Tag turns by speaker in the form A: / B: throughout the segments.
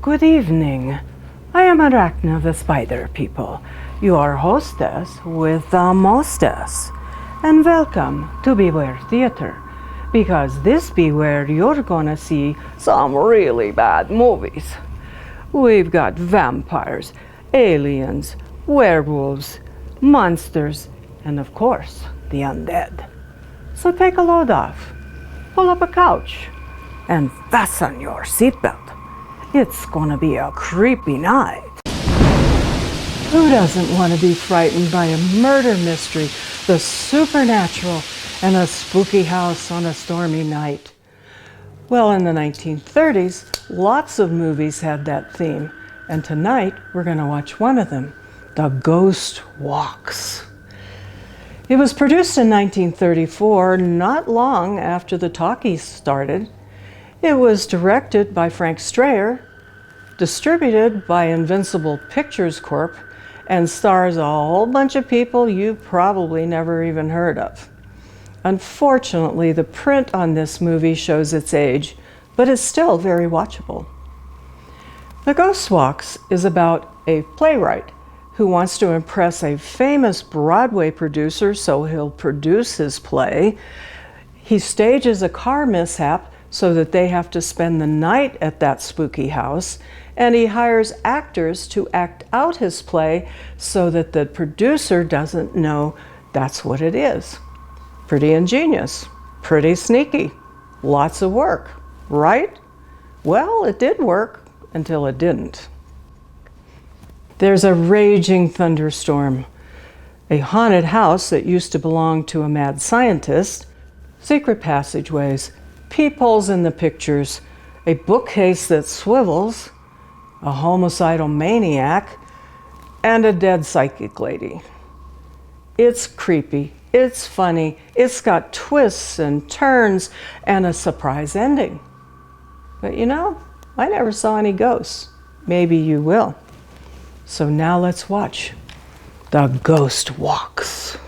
A: Good evening. I am Arachna, the spider people, your hostess with the mostess. And welcome to Beware Theater, because this be where you're gonna see some really bad movies. We've got vampires, aliens, werewolves, monsters, and of course, the undead. So take a load off, pull up a couch, and fasten your seatbelt. It's gonna be a creepy night. Who doesn't want to be frightened by a murder mystery, the supernatural, and a spooky house on a stormy night? Well, in the 1930s, lots of movies had that theme, and tonight we're gonna watch one of them, The Ghost Walks. It was produced in 1934, not long after the talkies started. It was directed by Frank Strayer, distributed by Invincible Pictures Corp., and stars a whole bunch of people you probably never even heard of. Unfortunately, the print on this movie shows its age, but it's still very watchable. The Ghost Walks is about a playwright who wants to impress a famous Broadway producer, so he'll produce his play. He stages a car mishap so that they have to spend the night at that spooky house, and he hires actors to act out his play so that the producer doesn't know that's what it is. Pretty ingenious, pretty sneaky, lots of work, right? Well, it did work until it didn't. There's a raging thunderstorm, a haunted house that used to belong to a mad scientist, secret passageways, peepholes in the pictures, a bookcase that swivels, a homicidal maniac, and a dead psychic lady. It's creepy, it's funny, it's got twists and turns, and a surprise ending. But you know, I never saw any ghosts. Maybe you will. So now let's watch The Ghost Walks.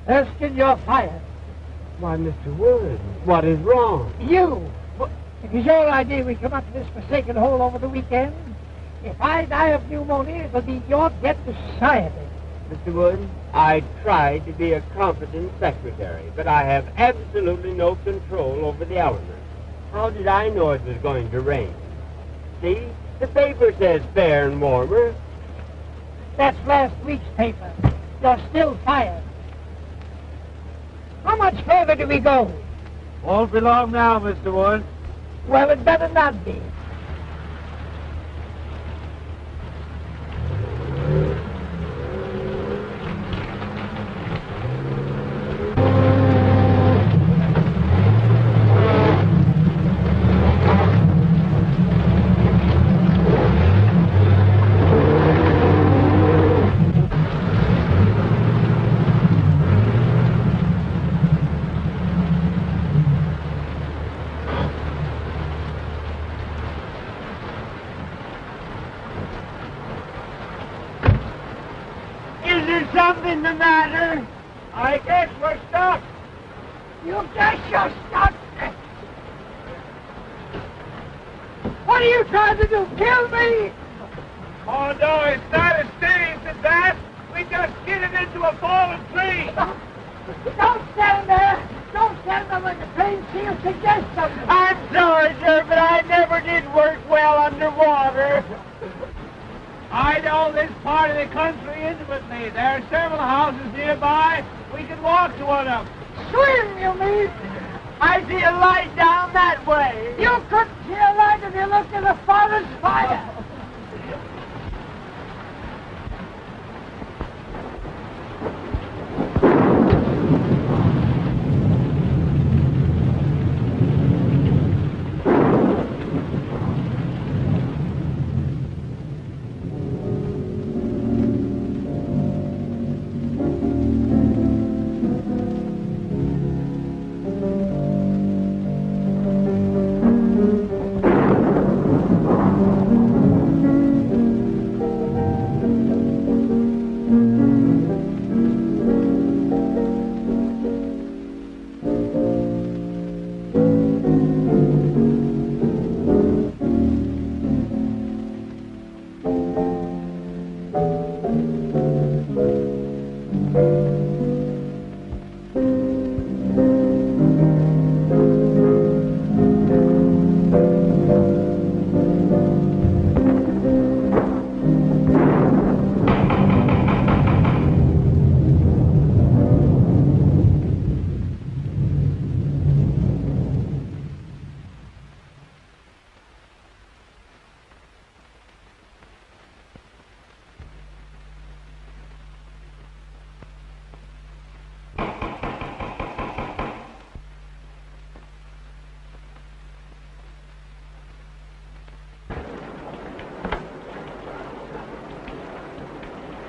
B: Erskine, you're fired.
C: Why, Mr. Wood, what is wrong?
B: You! It was your idea we come up to this forsaken hole over the weekend. If I die of pneumonia, it'll be your debt to society.
C: Mr. Wood, I tried to be a competent secretary, but I have absolutely no control over the elements. How did I know it was going to rain? See, the paper says fair and warmer.
B: That's last week's paper. You're still fired. How much further do we go?
C: Won't be long now, Mr. Wood.
B: Well, it better not be.
C: Something the matter? I guess we're stuck.
B: You guess you're stuck. What are you trying to do? Kill me?
D: Oh, no, it's not as serious as that. We just skidded into a fallen tree.
B: Don't stand there! Don't stand there when the train seals suggest something!
C: I'm sorry, sir, but I never did work well underwater.
D: I know this part of the country intimately. There are several houses nearby. We can walk to one of them.
B: Swim, you mean?
C: I see a light down that way.
B: You couldn't see a light if you looked in the farthest fire.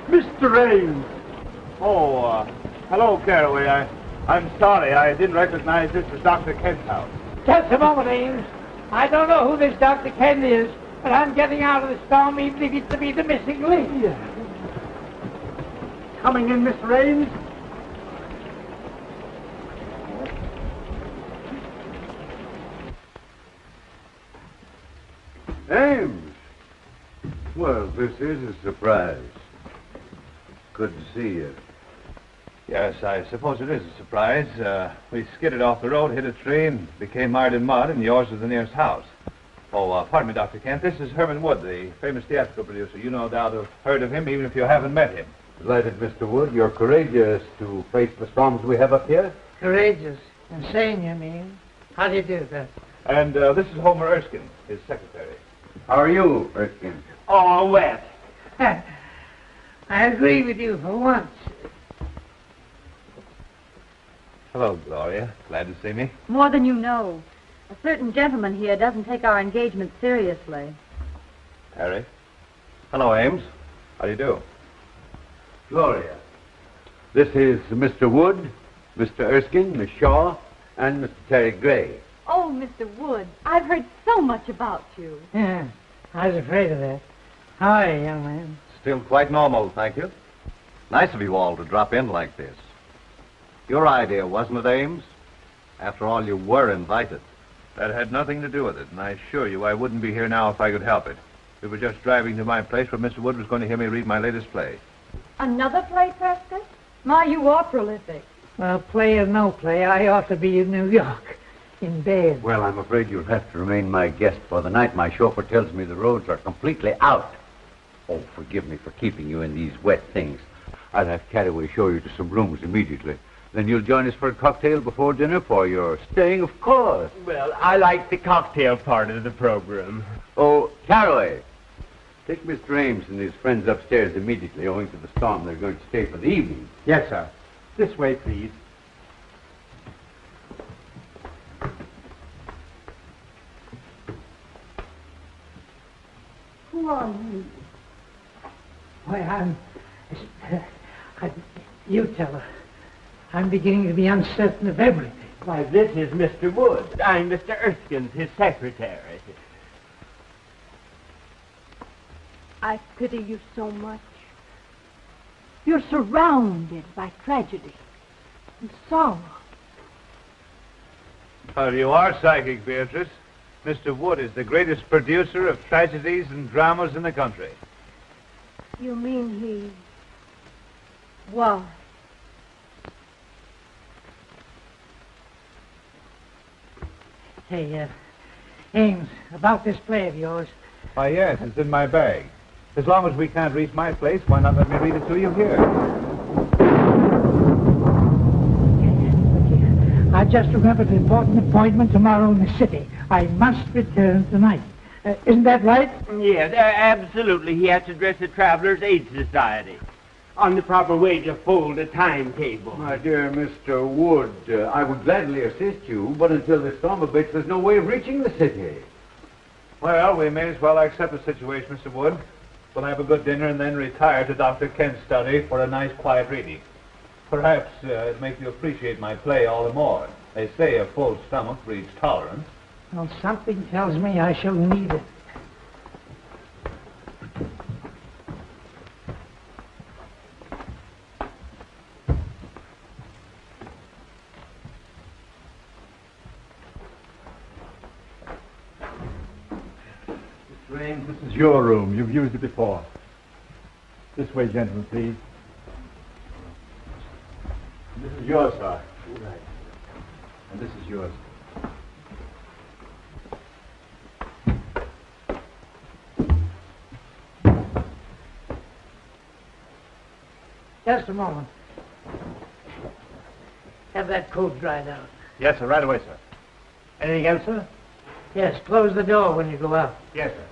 D: Mr. Ames! Oh, hello, Caraway. I'm sorry. I didn't recognize this as Dr. Kent's house.
B: Just a moment, Ames. I don't know who this Dr. Kent is, but I'm getting out of the storm even if it's to be the missing link.
D: Coming in, Mr. Ames?
E: Ames! Well, this is a surprise. Good to see you.
F: Yes, I suppose it is a surprise. We skidded off the road, hit a tree, and became mired in mud, and yours was the nearest house. Oh, pardon me, Dr. Kent. This is Herman Wood, the famous theatrical producer. You no doubt have heard of him, even if you haven't met him.
E: Delighted, Mr. Wood. You're courageous to face the storms we have up here.
B: Courageous. Insane, you mean? How do you do that?
F: And this is Homer Erskine, his secretary.
E: How are you, Erskine?
C: Oh, wet.
B: I agree with you for once.
F: Hello, Gloria. Glad to see me.
G: More than you know. A certain gentleman here doesn't take our engagement seriously.
F: Harry.
E: Hello, Ames.
F: How do you do?
E: Gloria. This is Mr. Wood, Mr. Erskine, Miss Shaw, and Mr. Terry Gray.
G: Oh, Mr. Wood, I've heard so much about you.
B: Yeah, I was afraid of that. How are you, young man?
H: Still quite normal, thank you. Nice of you all to drop in like this. Your idea, wasn't it, Ames? After all, you were invited.
F: That had nothing to do with it, and I assure you I wouldn't be here now if I could help it. We were just driving to my place where Mr. Wood was going to hear me read my latest play.
G: Another play, Prescott? My, you are prolific.
B: Well, play or no play, I ought to be in New York, in bed.
E: Well, I'm afraid you'll have to remain my guest for the night. My chauffeur tells me the roads are completely out. Oh, forgive me for keeping you in these wet things. I'll have Caraway show you to some rooms immediately. Then you'll join us for a cocktail before dinner, for your staying, of course.
C: Well, I like the cocktail part of the program.
E: Oh, Caraway, take Mr. Ames and his friends upstairs immediately. Owing to the storm, they're going to stay for the evening.
D: Yes, sir. This way, please.
B: Who are you? Why, you tell her. I'm beginning to be uncertain of everything.
C: Why, this is Mr. Wood. I'm Mr. Erskine's, his secretary.
G: I pity you so much. You're surrounded by tragedy and sorrow.
F: Well, you are psychic, Beatrice. Mr. Wood is the greatest producer of tragedies and dramas in the country.
G: You mean he was?
B: Hey, Ames, about this play of yours.
F: Why, yes, it's in my bag. As long as we can't reach my place, why not let me read it to you here?
B: I just remembered an important appointment tomorrow in the city. I must return tonight. Isn't that right?
C: Yes, absolutely. He has to dress the Travelers' Aid Society on the proper way to fold a timetable.
E: My dear Mr. Wood, I would gladly assist you, but until the storm abates, there's no way of reaching the city.
F: Well, we may as well accept the situation, Mr. Wood. We'll have a good dinner and then retire to Dr. Kent's study for a nice, quiet reading. Perhaps it'll make you appreciate my play all the more. They say a full stomach breeds tolerance.
B: Well, something tells me I shall need it.
D: Mr. Ames, this is your room. You've used it before. This way, gentlemen, please. This is yours, sir. Right. And this is yours.
B: Just a moment. Have that coat dried out.
F: Yes, sir, right away, sir. Anything else, sir?
B: Yes, close the door when you go out.
F: Yes, sir.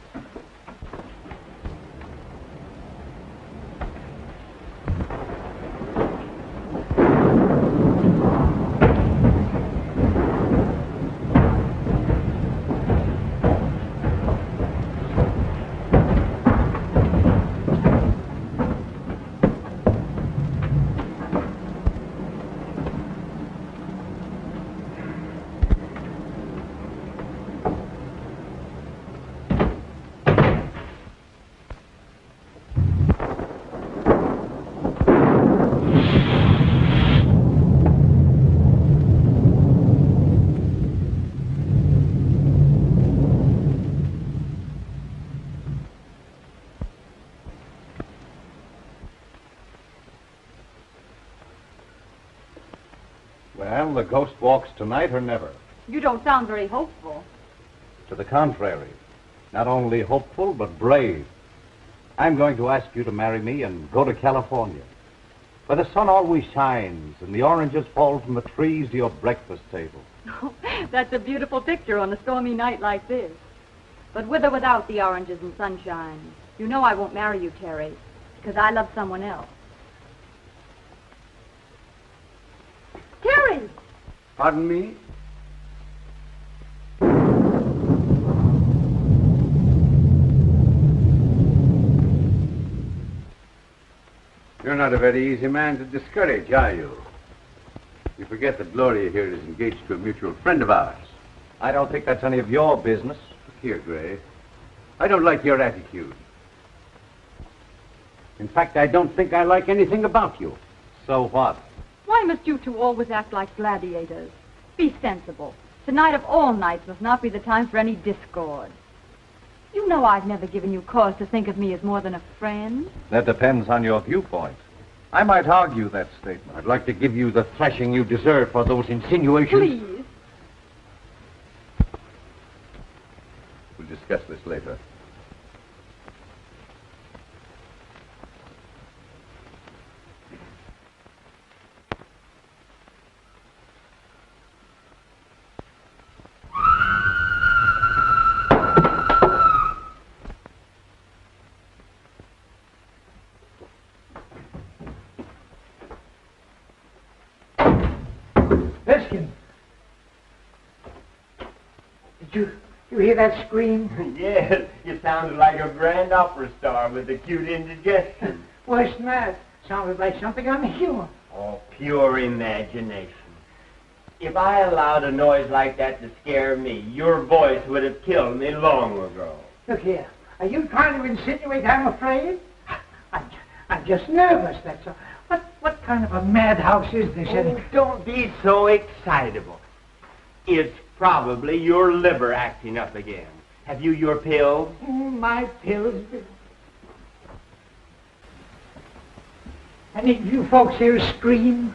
H: Well, the ghost walks tonight or never.
G: You don't sound very hopeful.
H: To the contrary. Not only hopeful, but brave. I'm going to ask you to marry me and go to California, where the sun always shines and the oranges fall from the trees to your breakfast table.
G: That's a beautiful picture on a stormy night like this. But with or without the oranges and sunshine, you know I won't marry you, Terry, because I love someone else. Terry!
E: Pardon me? You're not a very easy man to discourage, are you? You forget that Gloria here is engaged to a mutual friend of ours.
H: I don't think that's any of your business.
E: Look here, Gray. I don't like your attitude. In fact, I don't think I like anything about you.
H: So what?
G: Why must you two always act like gladiators? Be sensible. Tonight of all nights must not be the time for any discord. You know I've never given you cause to think of me as more than a friend.
H: That depends on your viewpoint. I might argue that statement.
E: I'd like to give you the thrashing you deserve for those insinuations.
G: Please.
E: We'll discuss this later.
B: Did you hear that scream?
C: Yes, you sounded like a grand opera star with acute indigestion.
B: Worse than that. Sounded like something on the humor.
C: Oh, pure imagination. If I allowed a noise like that to scare me, your voice would have killed me long ago.
B: Look here. Are you trying to insinuate I'm afraid? I'm just nervous, that's all. What kind of a madhouse is this?
C: Oh, don't be so excitable. It's probably your liver acting up again. Have you your pills?
B: My pills. Any of you folks here scream?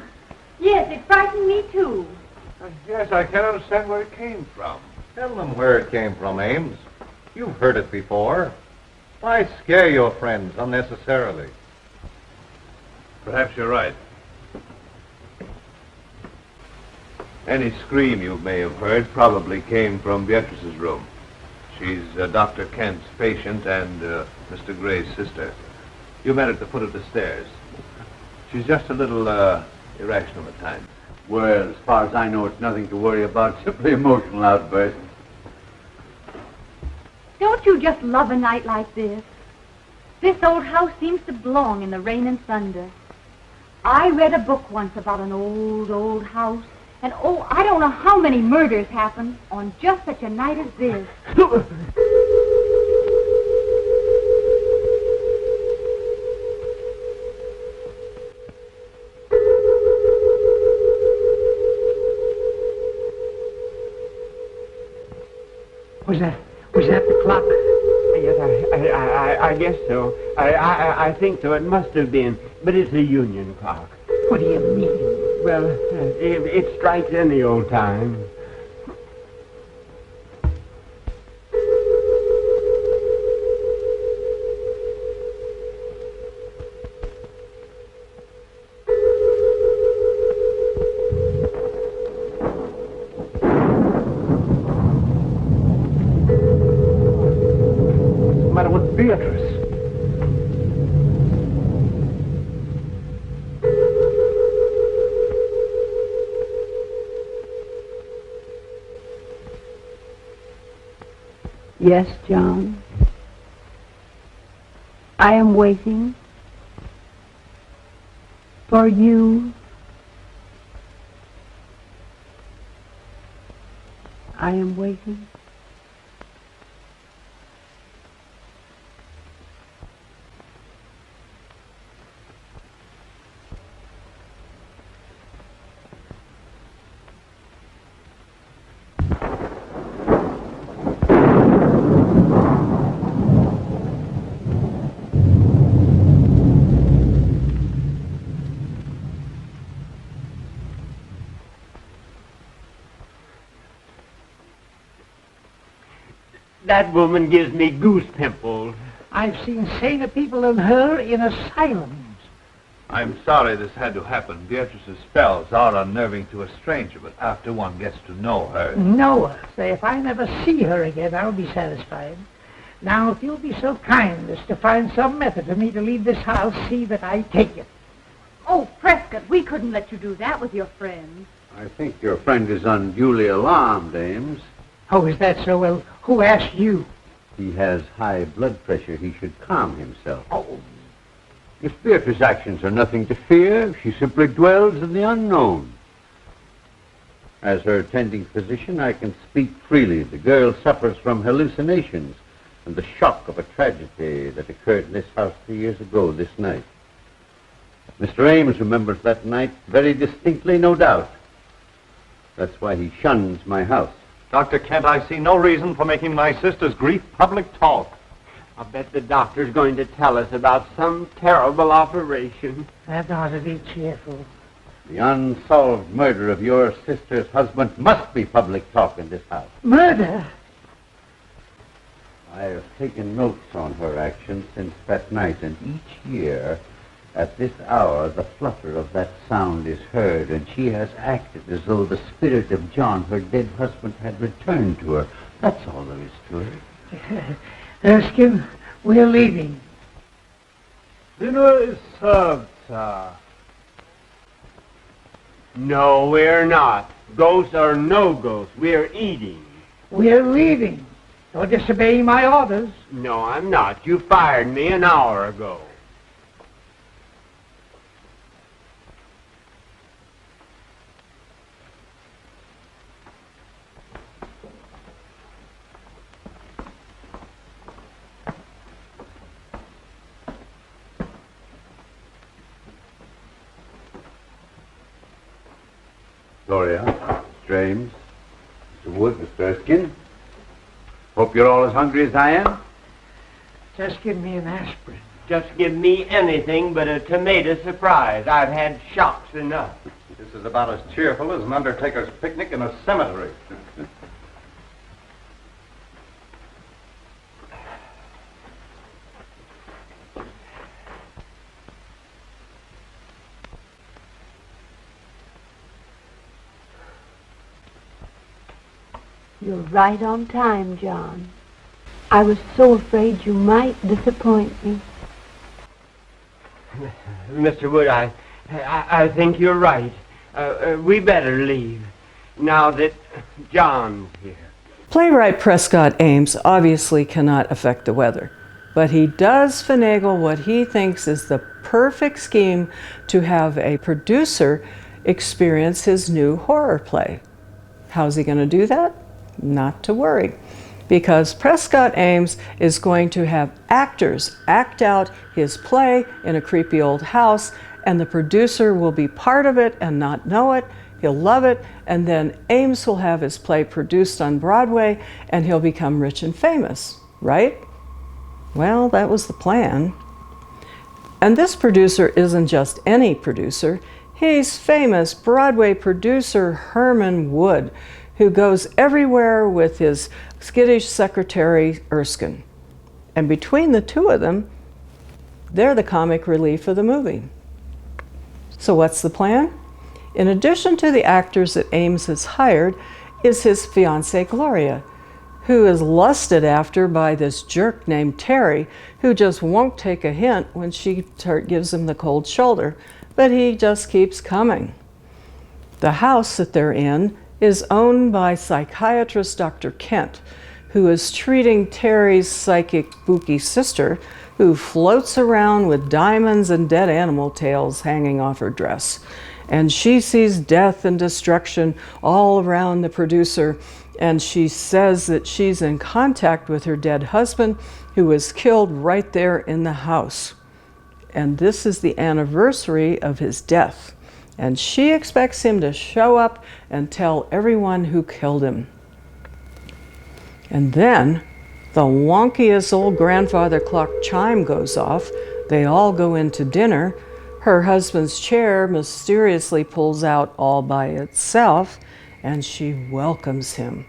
G: Yes, it frightened me too.
F: Yes, I can't understand where it came from.
H: Tell them where it came from, Ames. You've heard it before. Why scare your friends unnecessarily?
F: Perhaps you're right. Any scream you may have heard probably came from Beatrice's room. She's Dr. Kent's patient and Mr. Gray's sister. You met at the foot of the stairs. She's just a little irrational at times.
E: Well, as far as I know, it's nothing to worry about, simply emotional outbursts.
G: Don't you just love a night like this? This old house seems to belong in the rain and thunder. I read a book once about an old, old house, and oh, I don't know how many murders happened on just such a night as this.
B: Was that the clock?
C: Yes, I guess so. I think so. It must have been. But it's a union clock.
B: What do you mean?
C: Well, it strikes any old time.
B: Beatrice.
I: Yes, John. I am waiting for you. I am waiting.
C: That woman gives me goose pimples.
B: I've seen saner people than her in asylums.
F: I'm sorry this had to happen. Beatrice's spells are unnerving to a stranger, but after one gets to know her...
B: Know her? Say, if I never see her again, I'll be satisfied. Now, if you'll be so kind as to find some method for me to leave this house, see that I take it.
G: Oh, Prescott, we couldn't let you do that with your friends.
E: I think your friend is unduly alarmed, Ames.
B: Oh, is that so? Well, who asked you?
E: He has high blood pressure. He should calm himself.
B: Oh.
E: If Beatrice's actions are nothing to fear, she simply dwells in the unknown. As her attending physician, I can speak freely. The girl suffers from hallucinations and the shock of a tragedy that occurred in this house 3 years ago this night. Mr. Ames remembers that night very distinctly, no doubt. That's why he shuns my house.
H: Dr. Kent, I see no reason for making my sister's grief public talk.
C: I'll bet the doctor's going to tell us about some terrible operation.
B: That ought to be cheerful.
E: The unsolved murder of your sister's husband must be public talk in this house.
B: Murder?
E: I have taken notes on her actions since that night, and each year, at this hour, the flutter of that sound is heard, and she has acted as though the spirit of John, her dead husband, had returned to her. That's all there is to her.
B: Erskine, we're leaving.
C: Dinner is served, sir. No, we're not. Ghosts or no ghosts, we're eating.
B: We're leaving. You're disobeying my orders.
C: No, I'm not. You fired me an hour ago.
E: Gloria, James, Mr. Wood, Mr. Erskine. Hope you're all as hungry as I am.
B: Just give me an aspirin.
C: Just give me anything but a tomato surprise. I've had shocks enough.
H: This is about as cheerful as an undertaker's picnic in a cemetery.
I: You're right on time, John. I was so afraid you might disappoint me.
C: Mr. Wood, I think you're right. We better leave now that John's here.
A: Playwright Prescott Ames obviously cannot affect the weather, but he does finagle what he thinks is the perfect scheme to have a producer experience his new horror play. How's he going to do that? Not to worry, because Prescott Ames is going to have actors act out his play in a creepy old house, and the producer will be part of it and not know it. He'll love it, and then Ames will have his play produced on Broadway, and he'll become rich and famous, right? Well, that was the plan. And this producer isn't just any producer. He's famous Broadway producer Herman Wood, who goes everywhere with his skittish secretary, Erskine. And between the two of them, they're the comic relief of the movie. So what's the plan? In addition to the actors that Ames has hired, is his fiancée Gloria, who is lusted after by this jerk named Terry, who just won't take a hint when she gives him the cold shoulder, but he just keeps coming. The house that they're in is owned by psychiatrist Dr. Kent, who is treating Terry's psychic spooky sister, who floats around with diamonds and dead animal tails hanging off her dress. And she sees death and destruction all around the producer, and she says that she's in contact with her dead husband, who was killed right there in the house. And this is the anniversary of his death. And she expects him to show up and tell everyone who killed him. And then the wonkiest old grandfather clock chime goes off. They all go into dinner. Her husband's chair mysteriously pulls out all by itself, and she welcomes him.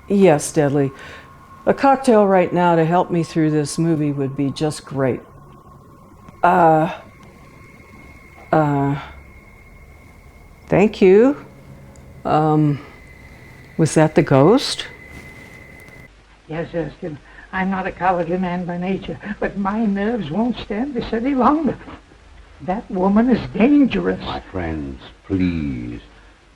A: Yes, Deadly. A cocktail right now to help me through this movie would be just great. Thank you. Was that the ghost?
B: Yes, Erskine. I'm not a cowardly man by nature, but my nerves won't stand this any longer. That woman is dangerous.
E: My friends, please.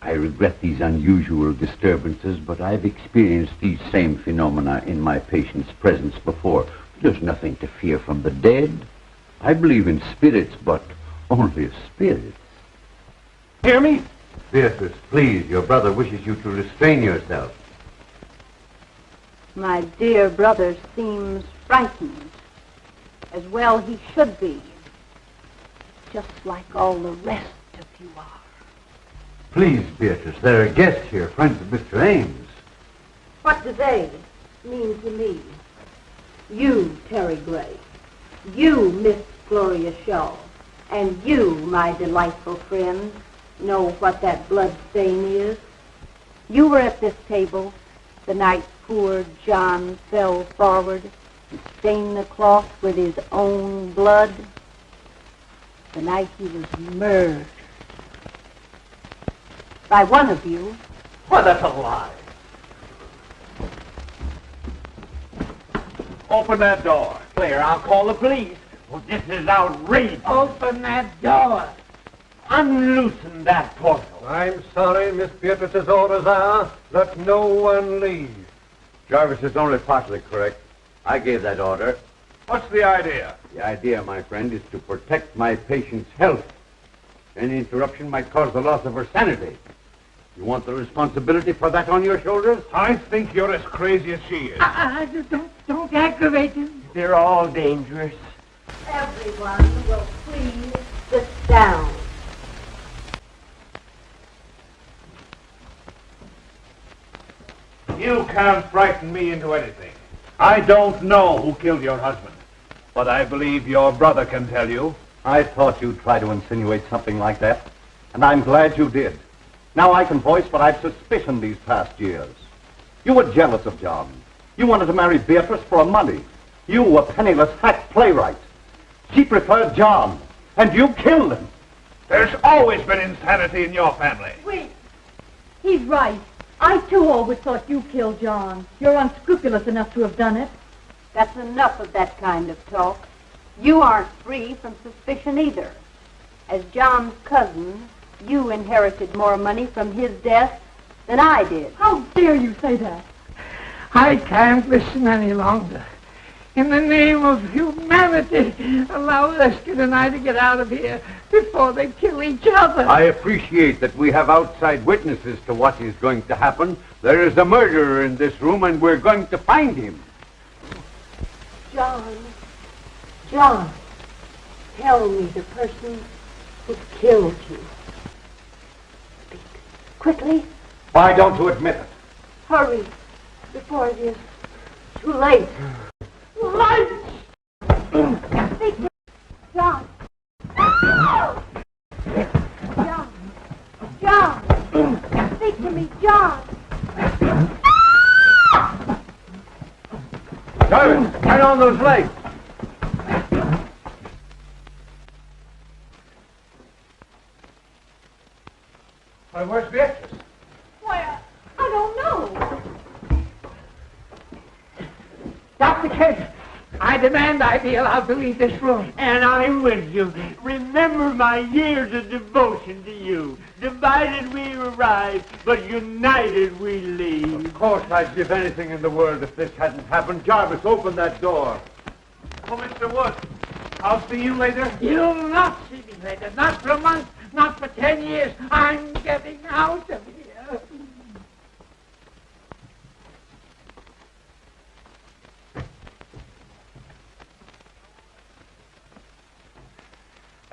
E: I regret these unusual disturbances, but I've experienced these same phenomena in my patient's presence before. There's nothing to fear from the dead. I believe in spirits, but only spirits.
H: Hear me?
E: Beatrice, please, your brother wishes you to restrain yourself.
I: My dear brother seems frightened. As well he should be. Just like all the rest of you are.
E: Please, Beatrice, there are guests here, friends of Mr. Ames.
I: What do they mean to me? You, Terry Gray. You, Miss Gloria Shaw. And you, my delightful friend, know what that blood stain is. You were at this table the night poor John fell forward and stained the cloth with his own blood. The night he was murdered. By one of you.
H: Why, that's a lie. Open that door.
C: Claire, I'll call the police. Well, this is outrageous.
B: Open that door.
C: Unloosen that portal.
H: I'm sorry, Miss Beatrice's orders are, let no one leave.
E: Jarvis is only partly correct. I gave that order.
H: What's the idea?
E: The idea, my friend, is to protect my patient's health. Any interruption might cause the loss of her sanity. You want the responsibility for that on your shoulders?
H: I think you're as crazy as she is.
B: Don't aggravate him.
C: They're all dangerous.
I: Everyone will please sit down.
H: You can't frighten me into anything. I don't know who killed your husband.
F: But I believe your brother can tell you.
H: I thought you'd try to insinuate something like that, and I'm glad you did. Now I can voice what I've suspicioned these past years. You were jealous of John. You wanted to marry Beatrice for money. You, a penniless hack playwright. She preferred John, and you killed him.
F: There's always been insanity in your family.
G: Wait. He's right. I, too, always thought you killed John. You're unscrupulous enough to have done it.
I: That's enough of that kind of talk. You aren't free from suspicion either. As John's cousin, you inherited more money from his death than I did.
G: How dare you say that?
B: I can't listen any longer. In the name of humanity, allow Lester and I to get out of here before they kill each other.
E: I appreciate that we have outside witnesses to what is going to happen. There is a murderer in this room, and we're going to find him.
I: John, tell me the person who killed you. Speak quickly.
H: Why don't you admit it?
I: Hurry, before it is too late.
B: Lights!
I: Speak to John. John! Speak to me, John!
E: Servant, turn on those lights.
F: Why, where's Beatrice?
G: Why, I don't know.
B: Dr. Kent, I demand I be allowed to leave this room.
C: And I'm with you. Remember my years of devotion to you. Divided we arrive, but united we leave.
E: Of course I'd give anything in the world if this hadn't happened. Jarvis, open that door.
F: Oh, Mr. Wood, I'll see you later.
B: You'll not see me later. Not for a month, not for 10 years. I'm getting out of here.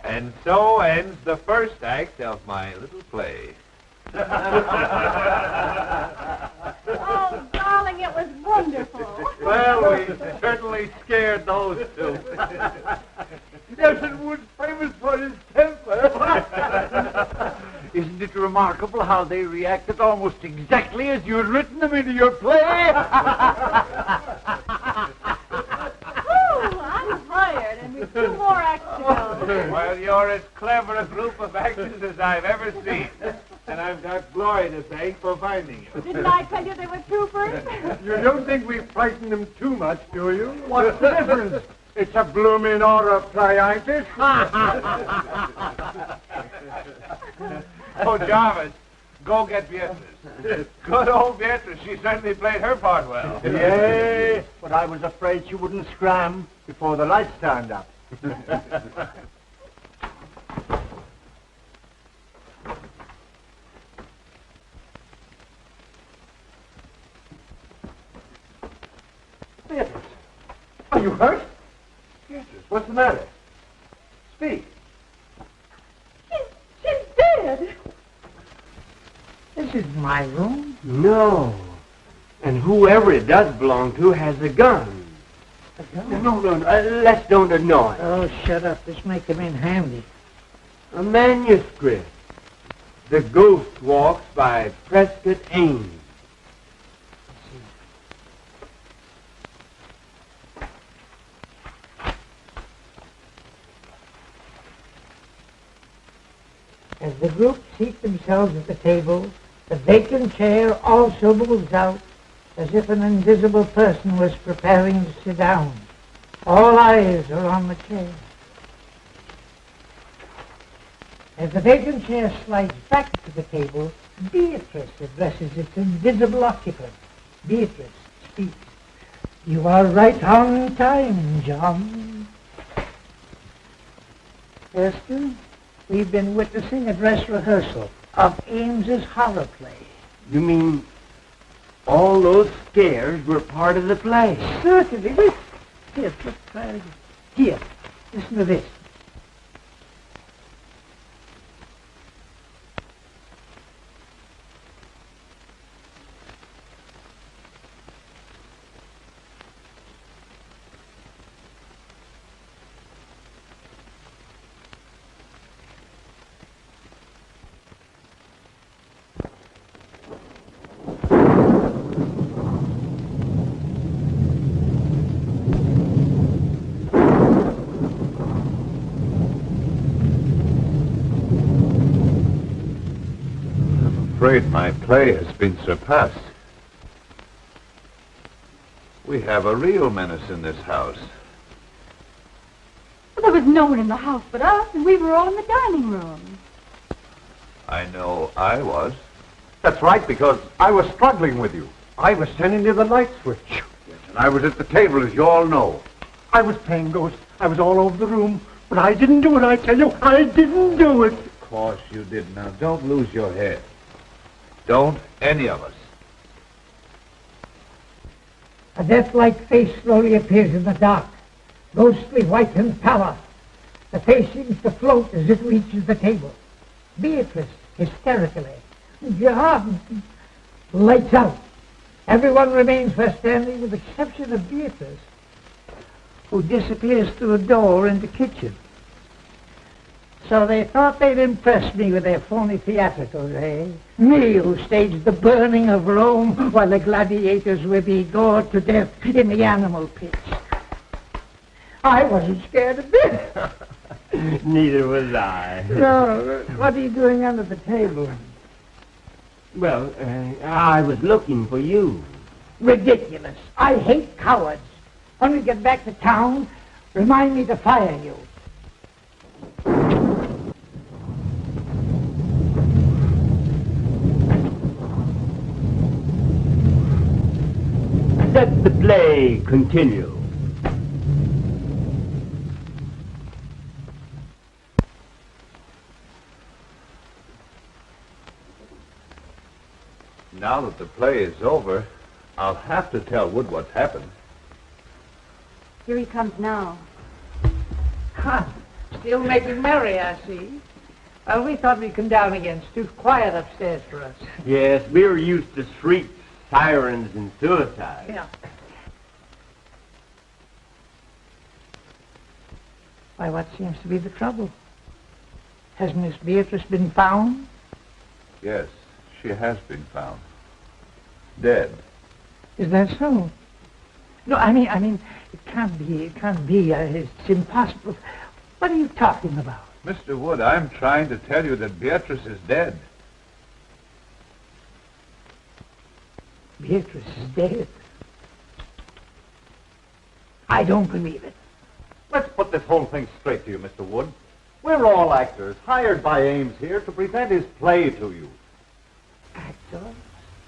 F: And so ends the first act of my little play.
G: Oh, darling, it was wonderful.
E: Well, we certainly scared those two.
C: Nelson Wood's famous for his temper.
E: Isn't it remarkable how they reacted almost exactly as you had written them into your play?
G: I'm tired, and we've 2 more acts to go.
F: Well, you're as clever a group of actors as I've ever seen. And I've got Glory to thank for finding you.
G: Didn't I tell you they were troopers?
C: You don't think we frightened them too much, do you? What's the difference? It's a bloomin' aura play, ain't it?
F: Oh, Jarvis, go get Beatrice. Good old Beatrice. She certainly played her part well.
C: Yay, but I was afraid she wouldn't scram before the lights turned up. Beatrice, are you hurt? Beatrice, what's the matter? Speak.
G: She's dead.
B: This is my room.
C: No. And whoever it does belong to has a gun.
B: A gun?
C: No, let's don't annoy.
B: Oh, shut up. This may come in handy.
C: A manuscript. The Ghost Walks by Prescott Ames.
B: As the group seat themselves at the table, the vacant chair also moves out as if an invisible person was preparing to sit down. All eyes are on the chair. As the vacant chair slides back to the table, Beatrice addresses its invisible occupant. Beatrice speaks. You are right on time, John. Esther, we've been witnessing a dress rehearsal of Ames's horror play.
C: You mean all those scares were part of the play?
B: Certainly. Here, let's try it again. Here, listen to this.
F: afraid my play has been surpassed. We have a real menace in this house.
G: Well, there was no one in the house but us, and we were all in the dining room.
F: I know I was.
H: That's right, because I was struggling with you. I was sending you the light switch.
E: Yes, and I was at the table, as you all know.
J: I was playing ghost. I was all over the room. But I didn't do it, I tell you. I didn't do it.
F: Of course you did. Now, don't lose your head. Don't any of us.
B: A death-like face slowly appears in the dark, ghostly white and pallor. The face seems to float as it reaches the table. Beatrice, hysterically. John! Lights out. Everyone remains where standing with the exception of Beatrice, who disappears through a door in the kitchen. So they thought they'd impress me with their phony theatricals, eh? Me, who staged the burning of Rome while the gladiators were being gored to death in the animal pits. I wasn't scared a bit.
C: Neither was I.
B: So, what are you doing under the table?
C: Well, I was looking for you.
B: Ridiculous. I hate cowards. When we get back to town, remind me to fire you.
C: Let the play continue.
F: Now that the play is over, I'll have to tell Wood what's happened.
G: Here he comes now.
B: Huh. Still making merry, I see. Well, we thought we'd come down again. It's too quiet upstairs for us.
C: Yes, we were used to shrieks, sirens, and suicide.
B: Yeah. Why, what seems to be the trouble? Has Miss Beatrice been found?
F: Yes, she has been found. Dead.
B: Is that so? No, I mean, it can't be. It's impossible. What are you talking about?
F: Mr. Wood, I'm trying to tell you that Beatrice is dead.
B: Beatrice is dead. I don't believe it.
H: Let's put this whole thing straight to you, Mr. Wood. We're all actors, hired by Ames here to present his play to you.
B: Actor?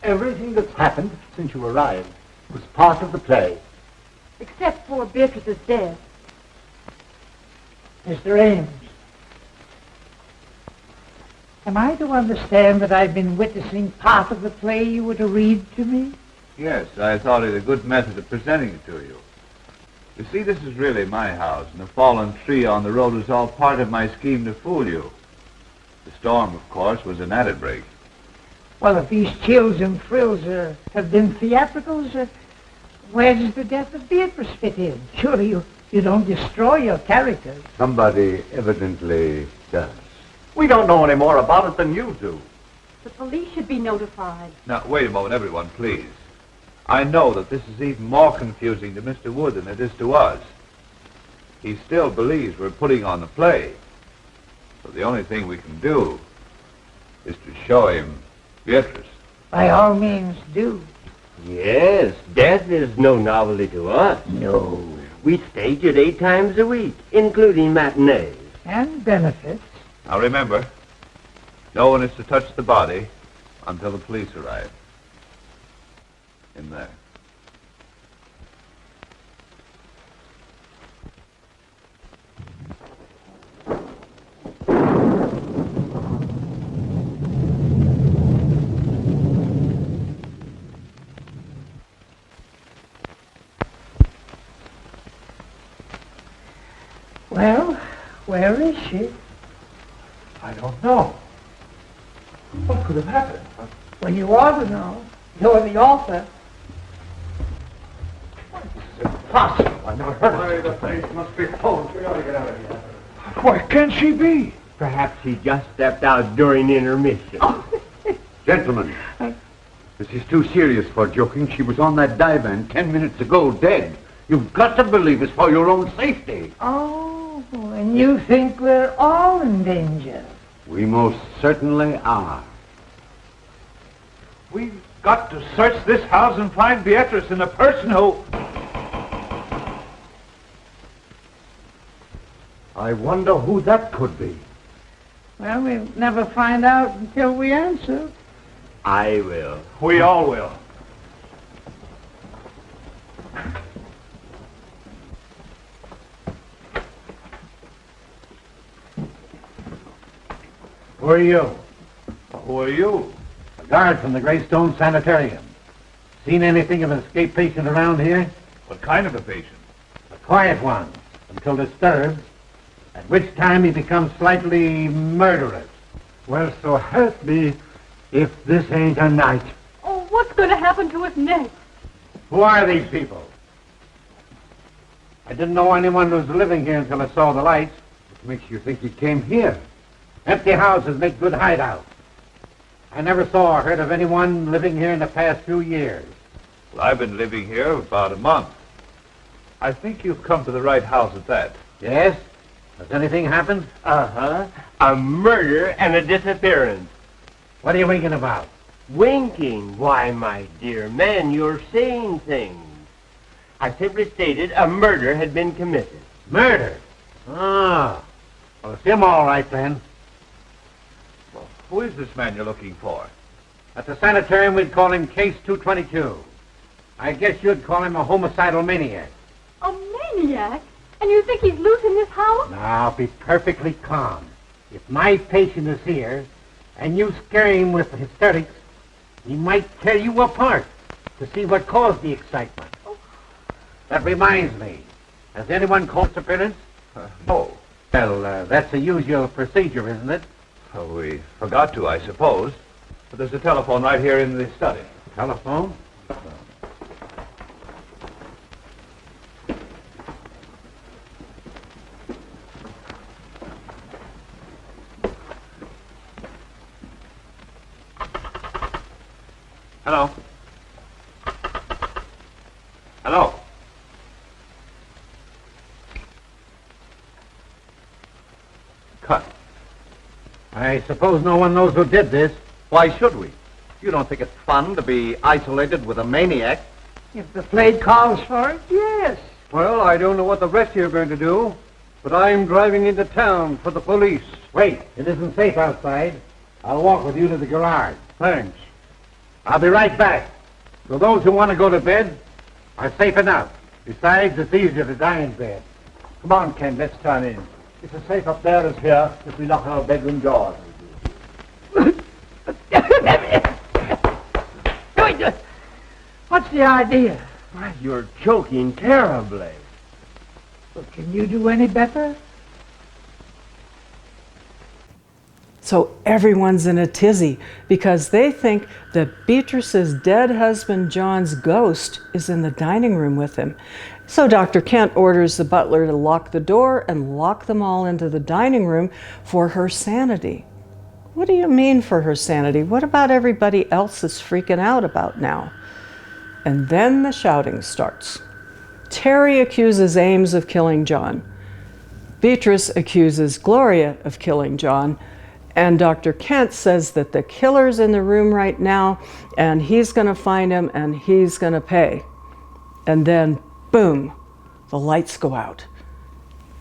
J: Everything that's happened since you arrived was part of the play.
G: Except for Beatrice's death.
B: Mr. Ames, am I to understand that I've been witnessing part of the play you were to read to me?
F: Yes, I thought it a good method of presenting it to you. You see, this is really my house, and the fallen tree on the road was all part of my scheme to fool you. The storm, of course, was an added break.
B: Well, if these chills and thrills have been theatricals, where does the death of Beatrice fit in? Surely you don't destroy your characters.
E: Somebody evidently does.
H: We don't know any more about it than you do.
G: The police should be notified.
F: Now, wait a moment, everyone, please. I know that this is even more confusing to Mr. Wood than it is to us. He still believes we're putting on the play. So the only thing we can do is to show him Beatrice.
B: By all means, do.
C: Yes, death is no novelty to us.
B: No.
C: We stage it 8 times a week, including matinees.
B: And benefits.
F: Now remember, no one is to touch the body until the police arrive. In there.
B: Well, where is she?
F: I don't know. What could have happened?
B: Well, you ought to know. You're the author.
H: Impossible. I never heard of it. The place must be closed. We ought to get out of here.
J: Where can she be?
C: Perhaps he just stepped out during intermission.
E: Gentlemen, this is too serious for joking. She was on that divan 10 minutes ago, dead. You've got to believe it's for your own safety.
B: Oh, and you think we're all in danger?
E: We most certainly are.
F: We've got to search this house and find Beatrice and the person who...
H: I wonder who that could be.
B: Well, we'll never find out until we answer.
C: I will.
F: We all will.
H: Who are you?
F: Who are you?
H: A guard from the Greystone Sanitarium. Seen anything of an escaped patient around here?
F: What kind of a patient?
H: A quiet one, until disturbed, at which time he becomes slightly murderous. Well, so help me if this ain't a night.
G: Oh, what's going to happen to us next?
H: Who are these people? I didn't know anyone was living here until I saw the lights. What makes you think you came here? Empty houses make good hideouts. I never saw or heard of anyone living here in the past few years.
F: Well, I've been living here about a month. I think you've come to the right house at that.
H: Yes? Has anything happened?
C: Uh-huh. A murder and a disappearance.
H: What are you winking about?
C: Winking? Why, my dear man, you're saying things. I simply stated a murder had been committed.
H: Murder? Ah. Well, it's him all right, then.
F: Well, who is this man you're looking for?
H: At the sanitarium, we'd call him Case 222. I guess you'd call him a homicidal maniac.
G: A maniac? And you think he's loose in this house?
H: Now, be perfectly calm. If my patient is here, and you scare him with hysterics, he might tear you apart to see what caused the excitement. Oh. That reminds me. Has anyone called appearance?
F: No.
H: Well, that's a usual procedure, isn't it?
F: Well, we forgot to, I suppose. But there's a telephone right here in the study.
H: Telephone?
F: Hello? Hello?
H: Cut. I suppose no one knows who did this.
K: Why should we? You don't think it's fun to be isolated with a maniac?
B: If the play calls for it, yes.
K: Well, I don't know what the rest of you are going to do, but I'm driving into town for the police.
H: Wait, it isn't safe outside. I'll walk with you to the garage.
K: Thanks.
H: I'll be right back. So those who want to go to bed are safe enough. Besides, it's easier to die in bed.
K: Come on, Ken, let's turn in. It's as safe up there as here if we lock our bedroom doors.
B: What's the idea?
C: Why, you're choking terribly.
B: Well, can you do any better?
A: So everyone's in a tizzy because they think that Beatrice's dead husband John's ghost is in the dining room with him. So Dr. Kent orders the butler to lock the door and lock them all into the dining room for her sanity. What do you mean for her sanity? What about everybody else is freaking out about now? And then the shouting starts. Terry accuses Ames of killing John. Beatrice accuses Gloria of killing John. And Dr. Kent says that the killer's in the room right now, and he's going to find him, and he's going to pay. And then, boom, the lights go out.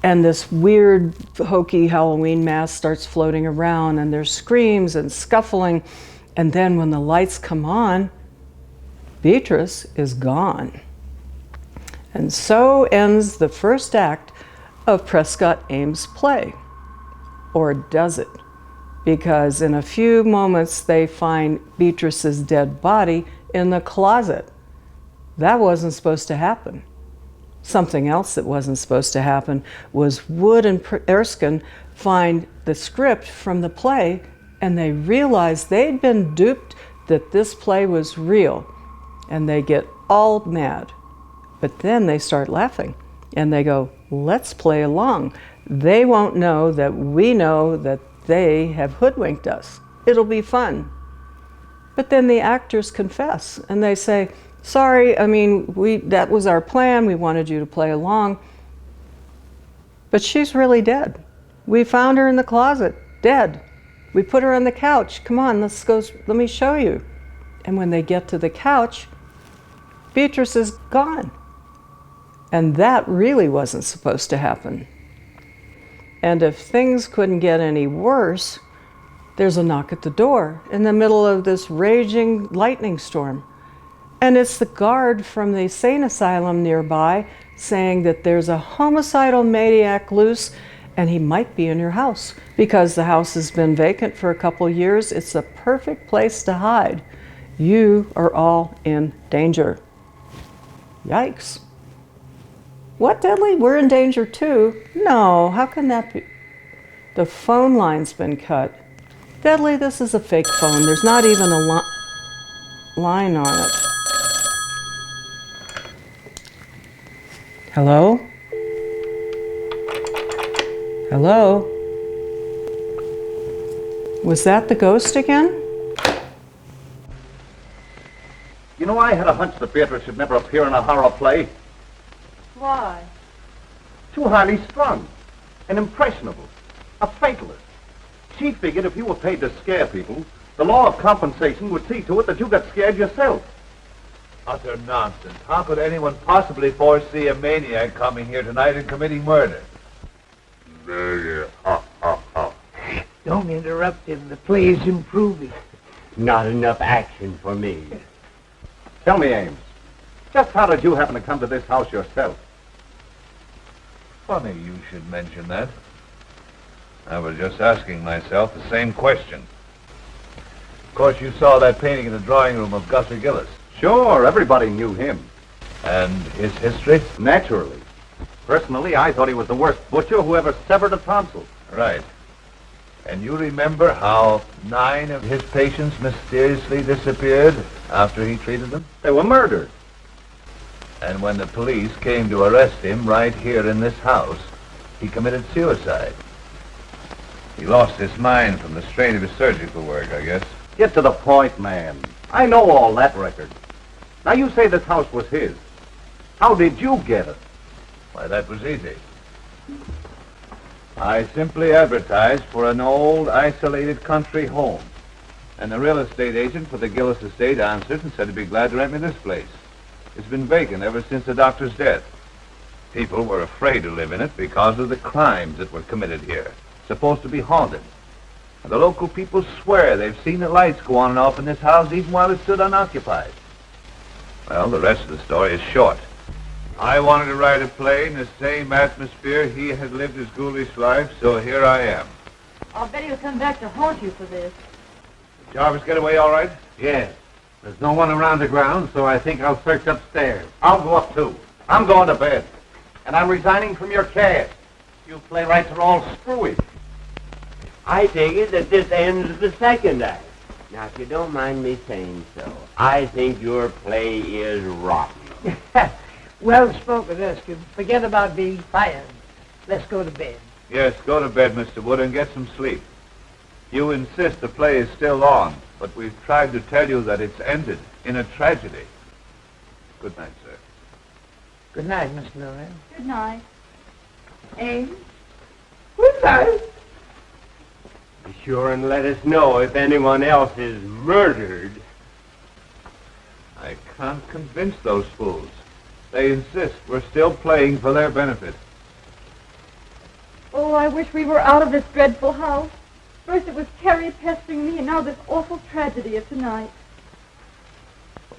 A: And this weird, hokey Halloween mask starts floating around, and there's screams and scuffling. And then when the lights come on, Beatrice is gone. And so ends the first act of Prescott Ames' play. Or does it? Because in a few moments they find Beatrice's dead body in the closet. That wasn't supposed to happen. Something else that wasn't supposed to happen was Wood and Erskine find the script from the play, and they realize they'd been duped that this play was real, and they get all mad. But then they start laughing, and they go, let's play along. They won't know that we know that they have hoodwinked us. It'll be fun. But then the actors confess and they say, sorry, that was our plan. We wanted you to play along. But she's really dead. We found her in the closet, dead. We put her on the couch. Come on, let me show you. And when they get to the couch, Beatrice is gone. And that really wasn't supposed to happen. And if things couldn't get any worse, there's a knock at the door in the middle of this raging lightning storm. And it's the guard from the sane asylum nearby saying that there's a homicidal maniac loose and he might be in your house. Because the house has been vacant for a couple years, it's the perfect place to hide. You are all in danger. Yikes. What, Dudley? We're in danger too? No, how can that be? The phone line's been cut. Dudley, this is a fake phone. There's not even a line on it. Hello? Hello? Was that the ghost again?
H: You know, I had a hunch that Beatrice should never appear in a horror play.
I: Why?
H: Too highly strung and impressionable. A fatalist. She figured if you were paid to scare people, the law of compensation would see to it that you got scared yourself.
F: Utter nonsense. How could anyone possibly foresee a maniac coming here tonight and committing murder?
B: Don't interrupt him. The play's improving.
C: Not enough action for me.
H: Tell me, Ames, just how did you happen to come to this house yourself?
F: Funny you should mention that. I was just asking myself the same question. Of course, you saw that painting in the drawing room of Gusser Gillis.
H: Sure, everybody knew him.
F: And his history?
H: Naturally. Personally, I thought he was the worst butcher who ever severed a tonsil.
F: Right. And you remember how 9 of his patients mysteriously disappeared after he treated them?
H: They were murdered.
F: And when the police came to arrest him right here in this house, he committed suicide. He lost his mind from the strain of his surgical work, I guess.
H: Get to the point, man. I know all that record. Now, you say this house was his. How did you get it?
F: Why, that was easy. I simply advertised for an old, isolated country home. And the real estate agent for the Gillis estate answered and said he'd be glad to rent me this place. It's been vacant ever since the doctor's death. People were afraid to live in it because of the crimes that were committed here. It's supposed to be haunted. And the local people swear they've seen the lights go on and off in this house even while it stood unoccupied. Well, the rest of the story is short. I wanted to write a play in the same atmosphere he had lived his ghoulish life, so here I am.
G: I'll bet he'll come back to haunt you for this.
F: Did Jarvis get away all right?
H: Yes. There's no one around the ground, so I think I'll search upstairs. I'll go up, too. I'm going to bed. And I'm resigning from your cast. You playwrights are all screwy.
C: I take it that this ends the second act. Now, if you don't mind me saying so, I think your play is rotten.
B: Well spoken, Erskine. Forget about being fired. Let's go to bed.
F: Yes, go to bed, Mr. Wood, and get some sleep. You insist the play is still on, but we've tried to tell you that it's ended in a tragedy. Good night, sir.
B: Good night, Miss Loren.
G: Good night. Ames?
B: Good night.
C: Be sure and let us know if anyone else is murdered.
F: I can't convince those fools. They insist we're still playing for their benefit.
G: Oh, I wish we were out of this dreadful house. First it was Terry pestering me, and now this awful tragedy of tonight.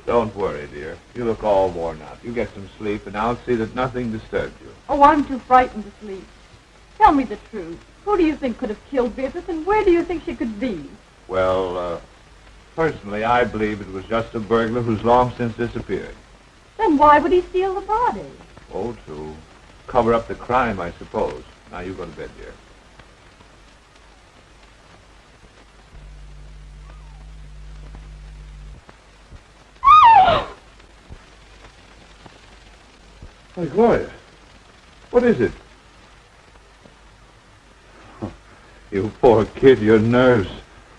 F: Don't worry, dear. You look all worn out. You get some sleep, and I'll see that nothing disturbs you.
G: Oh, I'm too frightened to sleep. Tell me the truth. Who do you think could have killed Beatrice, and where do you think she could be?
F: Well, personally, I believe it was just a burglar who's long since disappeared.
G: Then why would he steal the body?
F: Oh, to cover up the crime, I suppose. Now, you go to bed, dear. Hey, Gloria, what is it? You poor kid, your nerves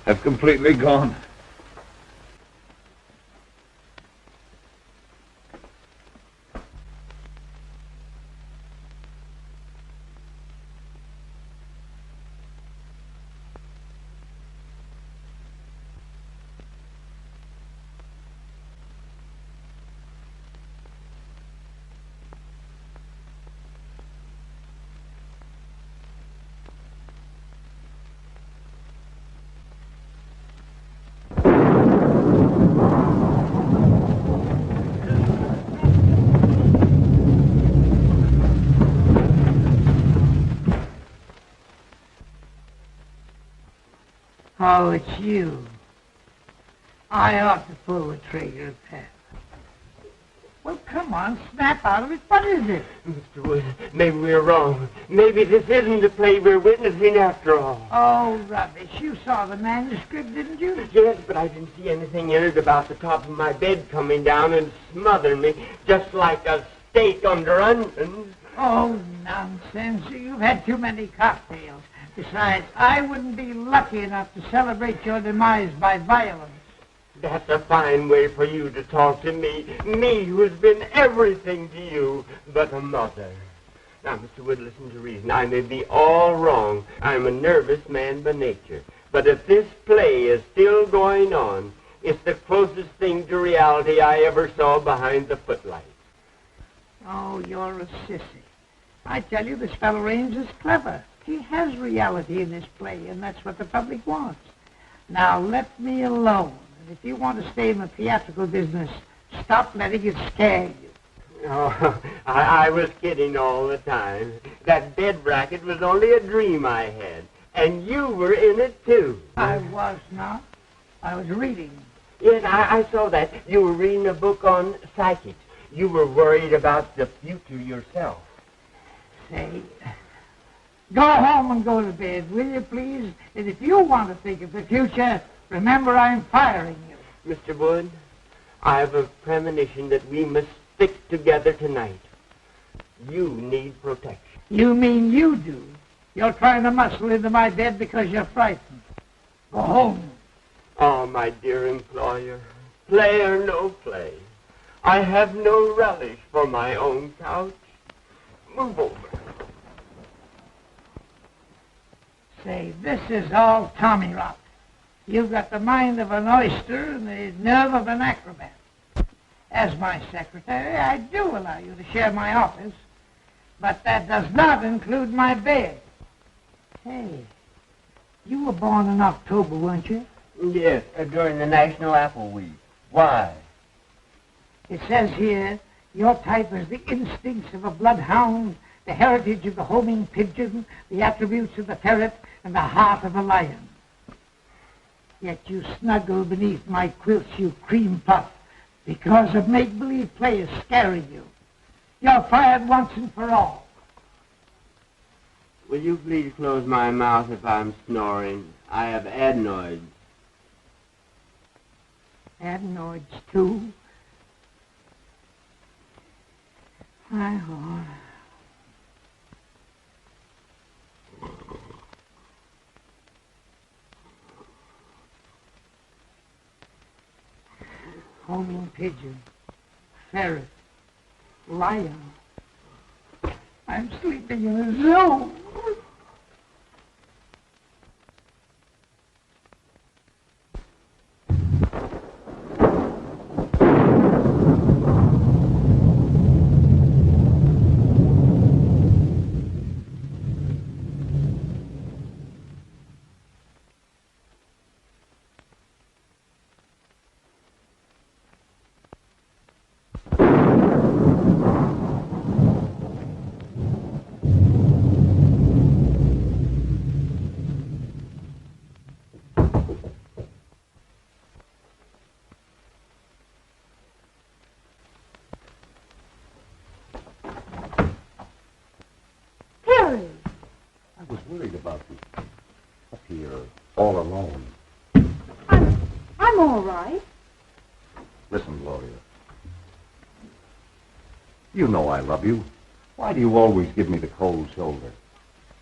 F: have completely gone.
B: Oh, it's you. I ought to pull the trigger, Pat. Well, come on, snap out of it. What is it?
C: Mr. Wood, maybe we're wrong. Maybe this isn't the play we're witnessing after all.
B: Oh, rubbish. You saw the manuscript, didn't you?
C: Yes, but I didn't see anything in it about the top of my bed coming down and smothering me, just like a steak under onions.
B: Oh, nonsense. You've had too many cocktails. Besides, I wouldn't be lucky enough to celebrate your demise by violence.
C: That's a fine way for you to talk to me who's been everything to you but a mother. Now, Mr. Wood, listen to reason. I may be all wrong. I'm a nervous man by nature. But if this play is still going on, it's the closest thing to reality I ever saw behind the footlights.
B: Oh, you're a sissy. I tell you, this fellow Raines is clever. He has reality in this play, and that's what the public wants. Now, let me alone. And if you want to stay in the theatrical business, stop letting it scare you.
C: Oh, I was kidding all the time. That bed racket was only a dream I had. And you were in it, too.
B: I was not. I was reading.
C: Yes, I saw that. You were reading a book on psychics. You were worried about the future yourself.
B: Say, go home and go to bed, will you, please? And if you want to think of the future, remember I'm firing you.
C: Mr. Wood, I have a premonition that we must stick together tonight. You need protection.
B: You mean you do? You're trying to muscle into my bed because you're frightened. Go home.
C: Oh, my dear employer, play or no play, I have no relish for my own couch. Move over.
B: Say, this is all Tommy rot. You've got the mind of an oyster and the nerve of an acrobat. As my secretary, I do allow you to share my office, but that does not include my bed. Hey, you were born in October, weren't you?
C: Yes, during the National Apple Week. Why?
B: It says here, your type is the instincts of a bloodhound, the heritage of the homing pigeon, the attributes of the ferret, and the heart of a lion. Yet you snuggle beneath my quilts, you cream puff, because a make-believe play is scaring you. You're fired once and for all.
C: Will you please close my mouth if I'm snoring? I have adenoids.
B: Adenoids, too? My Lord. Homing pigeon, ferret, lion. I'm sleeping in a zoo.
H: I was worried about you. Up here, all alone.
G: I'm all right.
H: Listen, Gloria. You know I love you. Why do you always give me the cold shoulder?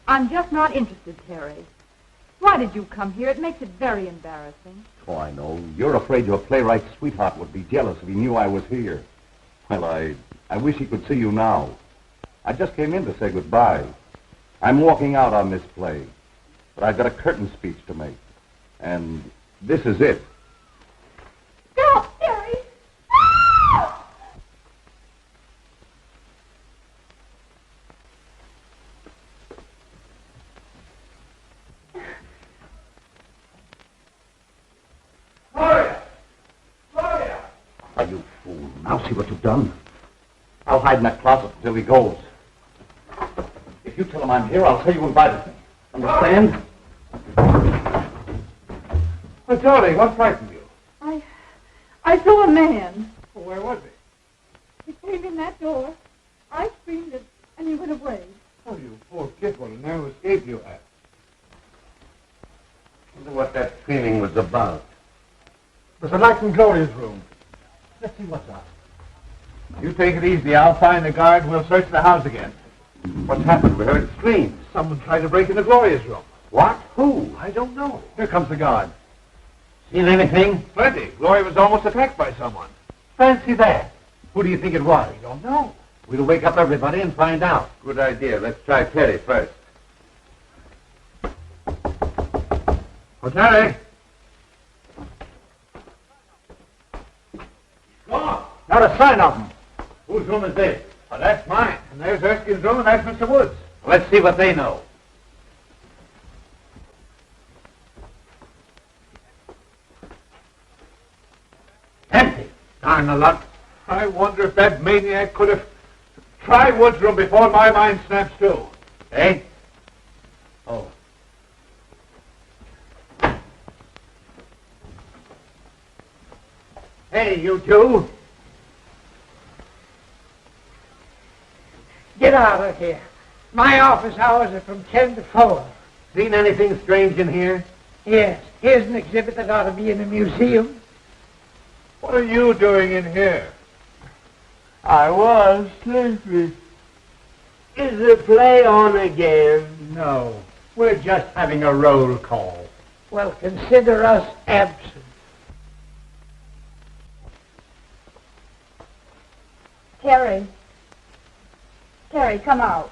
G: I'm just not interested, Terry. Why did you come here? It makes it very embarrassing.
H: Oh, I know. You're afraid your playwright sweetheart would be jealous if he knew I was here. Well, I wish he could see you now. I just came in to say goodbye. I'm walking out on this play, but I've got a curtain speech to make. And this is it.
G: Stop, Terry!
D: Gloria! Gloria!
H: Are you fool? Now see what you've done. I'll hide in that closet until he goes. If you tell him I'm here, I'll tell you invited me. Understand?
F: Oh, Dolly, what frightened you?
G: I saw a man.
F: Oh, where was he?
G: He came in that door. I screamed and he went away.
F: Oh, you poor kid, what a narrow escape you had.
H: Wonder what that feeling was about.
J: There's a light in Gloria's room. Let's see what's up.
F: You take it easy. I'll find the guard. We'll search the house again.
H: What's happened? We heard screams.
F: Someone tried to break into Gloria's room.
H: What? Who?
F: I don't know.
J: Here comes the guard.
H: Seen anything?
F: Plenty. Gloria was almost attacked by someone.
H: Fancy that. Who do you think it was?
F: I don't know.
H: We'll wake up everybody and find out. Good idea. Let's try Terry first.
F: Oh, Terry.
H: Gone.
F: Not a sign of him.
H: Whose room is this?
F: Oh, that's mine. And there's Erskine's room, and that's Mr. Wood's.
H: Let's see what they know. Empty. Darn the luck.
F: I wonder if that maniac could have... Try Wood's room before my mind snaps to.
H: Eh? Oh. Hey, you two.
B: Get out of here. My office hours are from 10 to 4.
H: Seen anything strange in here?
B: Yes, here's an exhibit that ought to be in a museum.
F: What are you doing in here?
C: I was sleepy. Is the play on again?
J: No, we're just having a roll call.
B: Well, consider us absent.
G: Terry. Terry, come out.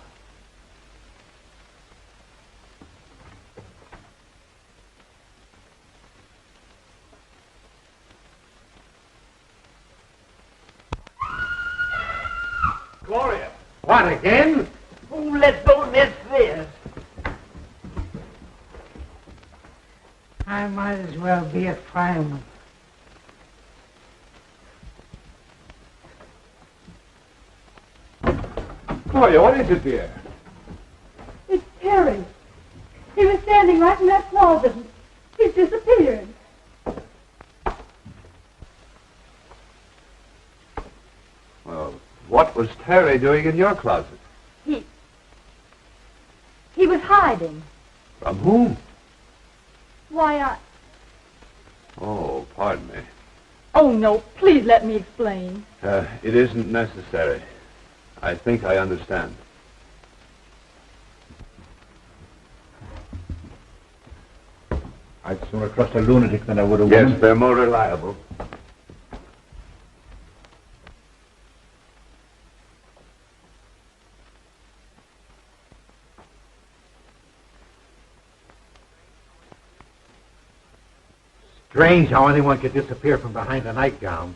F: Gloria.
H: What, again?
C: Oh, let's don't miss this.
B: I might as well be a fireman.
F: Gloria, what is it, dear?
G: It's Terry. He was standing right in that closet. He's disappeared.
F: Well, what was Terry doing in your closet?
G: He was hiding.
F: From whom?
G: Why,
F: Oh, pardon me.
G: Oh, no, please let me explain.
F: It isn't necessary. I think I understand.
J: I'd sooner trust a lunatic than I would a woman.
H: Yes, they're more reliable. Strange how anyone could disappear from behind a nightgown.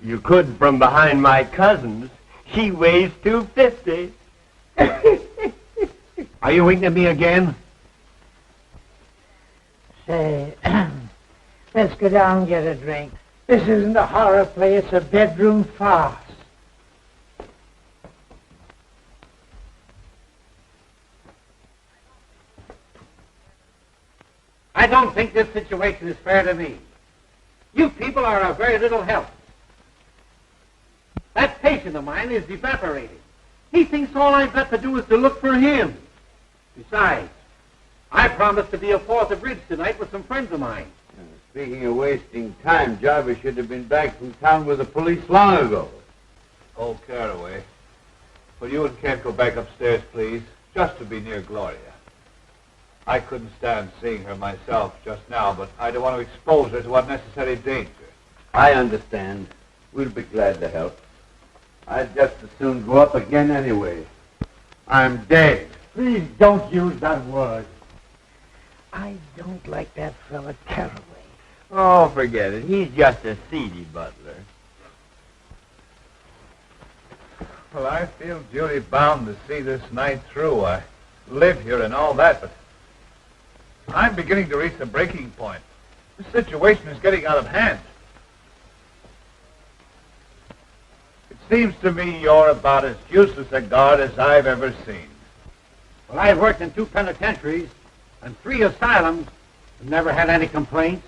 C: You could from behind my cousin's. She weighs 250.
H: Are you winking at me again?
B: Say, let's go down and get a drink. This isn't a horror play, it's a bedroom farce.
H: I don't think this situation is fair to me. You people are of very little help. That patient of mine is evaporating. He thinks all I've got to do is to look for him. Besides, I promised to be a 4th of Bridge tonight with some friends of mine.
E: Speaking of wasting time, Jarvis should have been back from town with the police long ago.
F: Oh, Caraway. Will you and Kent go back upstairs, please? Just to be near Gloria. I couldn't stand seeing her myself just now, but I don't want to expose her to unnecessary danger.
E: I understand. We'll be glad to help. I'd just as soon go up again anyway. I'm dead.
J: Please don't use that word.
B: I don't like that fella Caraway.
C: Oh, forget it. He's just a seedy butler.
F: Well, I feel duty bound to see this night through. I live here and all that, but I'm beginning to reach the breaking point. This situation is getting out of hand. It seems to me you're about as useless a guard as I've ever seen.
H: Well, I've worked in 2 penitentiaries and 3 asylums and never had any complaints.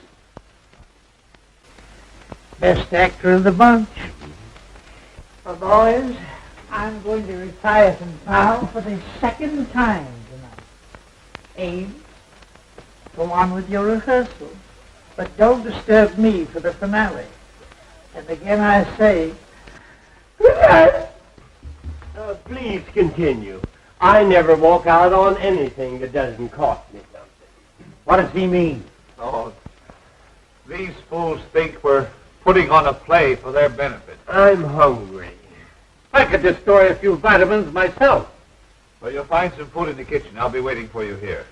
B: Best actor of the bunch. Well, boys, I'm going to retire from now for the second time tonight. Abe, go on with your rehearsal, but don't disturb me for the finale. And again I say, good night.
C: Please continue. I never walk out on anything that doesn't cost me something.
H: What does he mean?
F: Oh, these fools think we're putting on a play for their benefit.
C: I'm hungry.
H: I could destroy a few vitamins myself.
F: Well, you'll find some food in the kitchen. I'll be waiting for you here.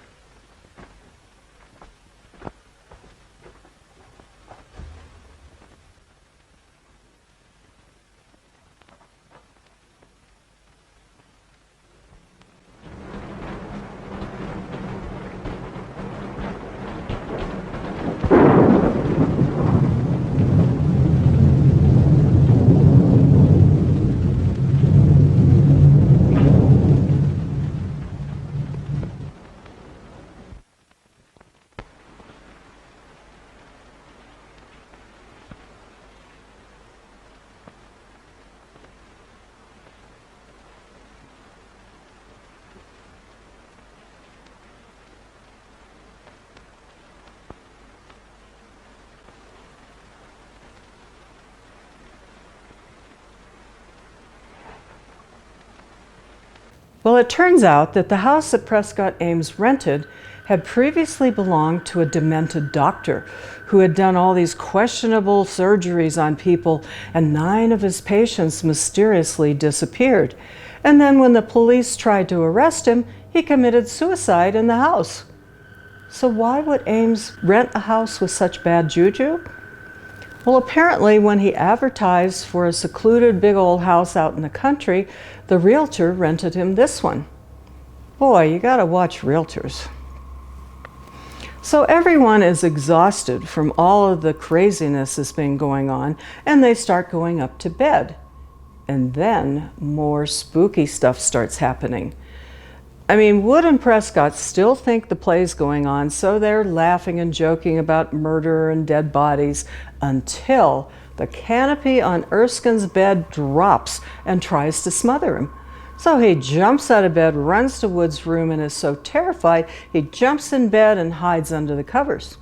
A: Well, it turns out that the house that Prescott Ames rented had previously belonged to a demented doctor who had done all these questionable surgeries on people, and 9 of his patients mysteriously disappeared. And then when the police tried to arrest him, he committed suicide in the house. So why would Ames rent a house with such bad juju? Well, apparently when he advertised for a secluded big old house out in the country, the realtor rented him this one. Boy, you gotta watch realtors. So everyone is exhausted from all of the craziness that's been going on, and they start going up to bed. And then more spooky stuff starts happening. I mean, Wood and Prescott still think the play's going on, so they're laughing and joking about murder and dead bodies until the canopy on Erskine's bed drops and tries to smother him. So he jumps out of bed, runs to Wood's room, and is so terrified, he jumps in bed and hides under the covers.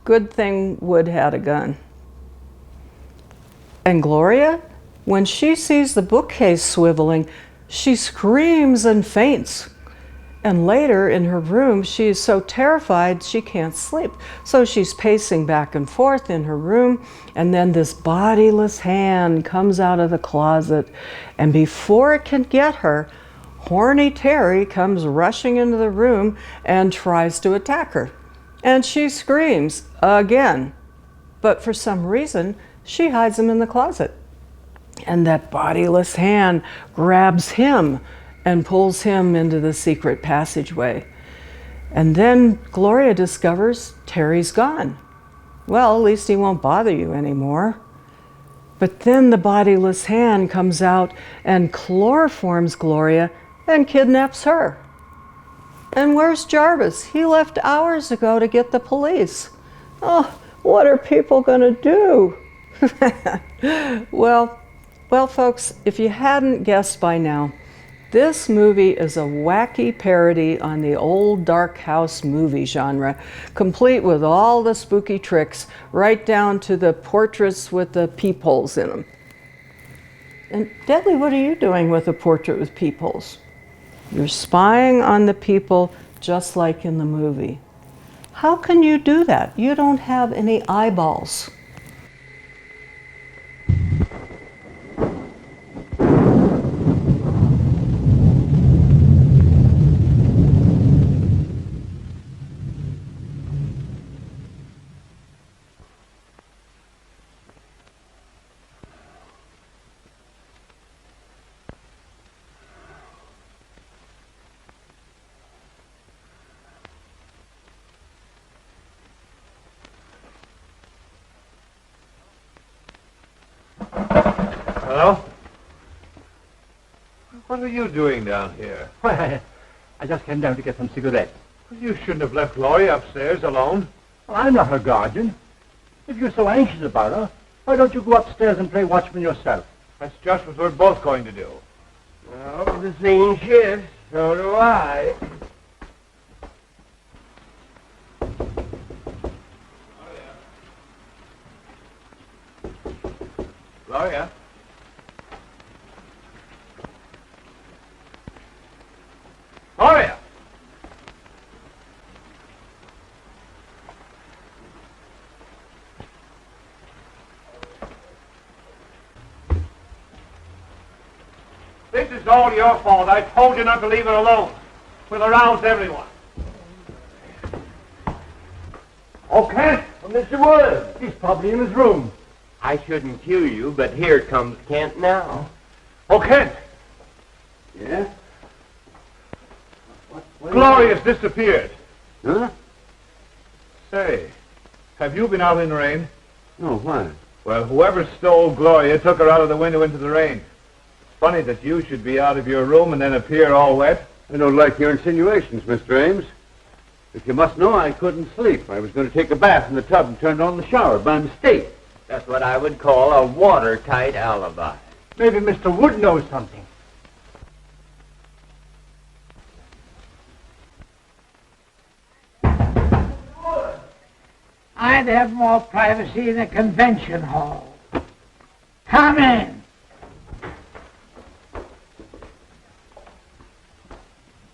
A: Good thing Wood had a gun. And Gloria, when she sees the bookcase swiveling, she screams and faints. And later in her room, she is so terrified she can't sleep. So she's pacing back and forth in her room, and then this bodiless hand comes out of the closet, and before it can get her, horny Terry comes rushing into the room and tries to attack her. And she screams again. But for some reason, she hides him in the closet. And that bodiless hand grabs him and pulls him into the secret passageway. And then Gloria discovers Terry's gone. Well, at least he won't bother you anymore. But then the bodiless hand comes out and chloroforms Gloria and kidnaps her. And where's Jarvis? He left hours ago to get the police. Oh, what are people gonna do? Well, folks, if you hadn't guessed by now, this movie is a wacky parody on the old dark house movie genre, complete with all the spooky tricks, right down to the portraits with the peepholes in them. And Deadly, what are you doing with a portrait with peepholes? You're spying on the people just like in the movie. How can you do that? You don't have any eyeballs.
F: Hello? What are you doing down here?
J: Why, I just came down to get some cigarettes.
F: Well, you shouldn't have left Gloria upstairs alone.
J: Well, I'm not her guardian. If you're so anxious about her,
K: Why don't you go upstairs and play watchman yourself?
F: That's just what we're both going to do.
C: Well, the scene shifts. So do I.
F: Gloria? Gloria! This is all your fault. I told you not to leave her alone. We'll arouse everyone.
C: Oh, Kent! Mr. Wood!
K: He's probably in his room.
C: I shouldn't cue you, but here comes Kent now.
F: Oh, Kent!
E: Yeah?
F: Gloria's disappeared.
E: Huh?
F: Say, have you been out in the rain?
E: No, why?
F: Well, whoever stole Gloria took her out of the window into the rain. Funny that you should be out of your room and then appear all wet.
E: I don't like your insinuations, Mr. Ames. If you must know, I couldn't sleep. I was going to take a bath in the tub and turned on the shower by mistake.
C: That's what I would call a watertight alibi.
K: Maybe Mr. Wood knows something.
B: I'd have more privacy in a convention hall. Come in.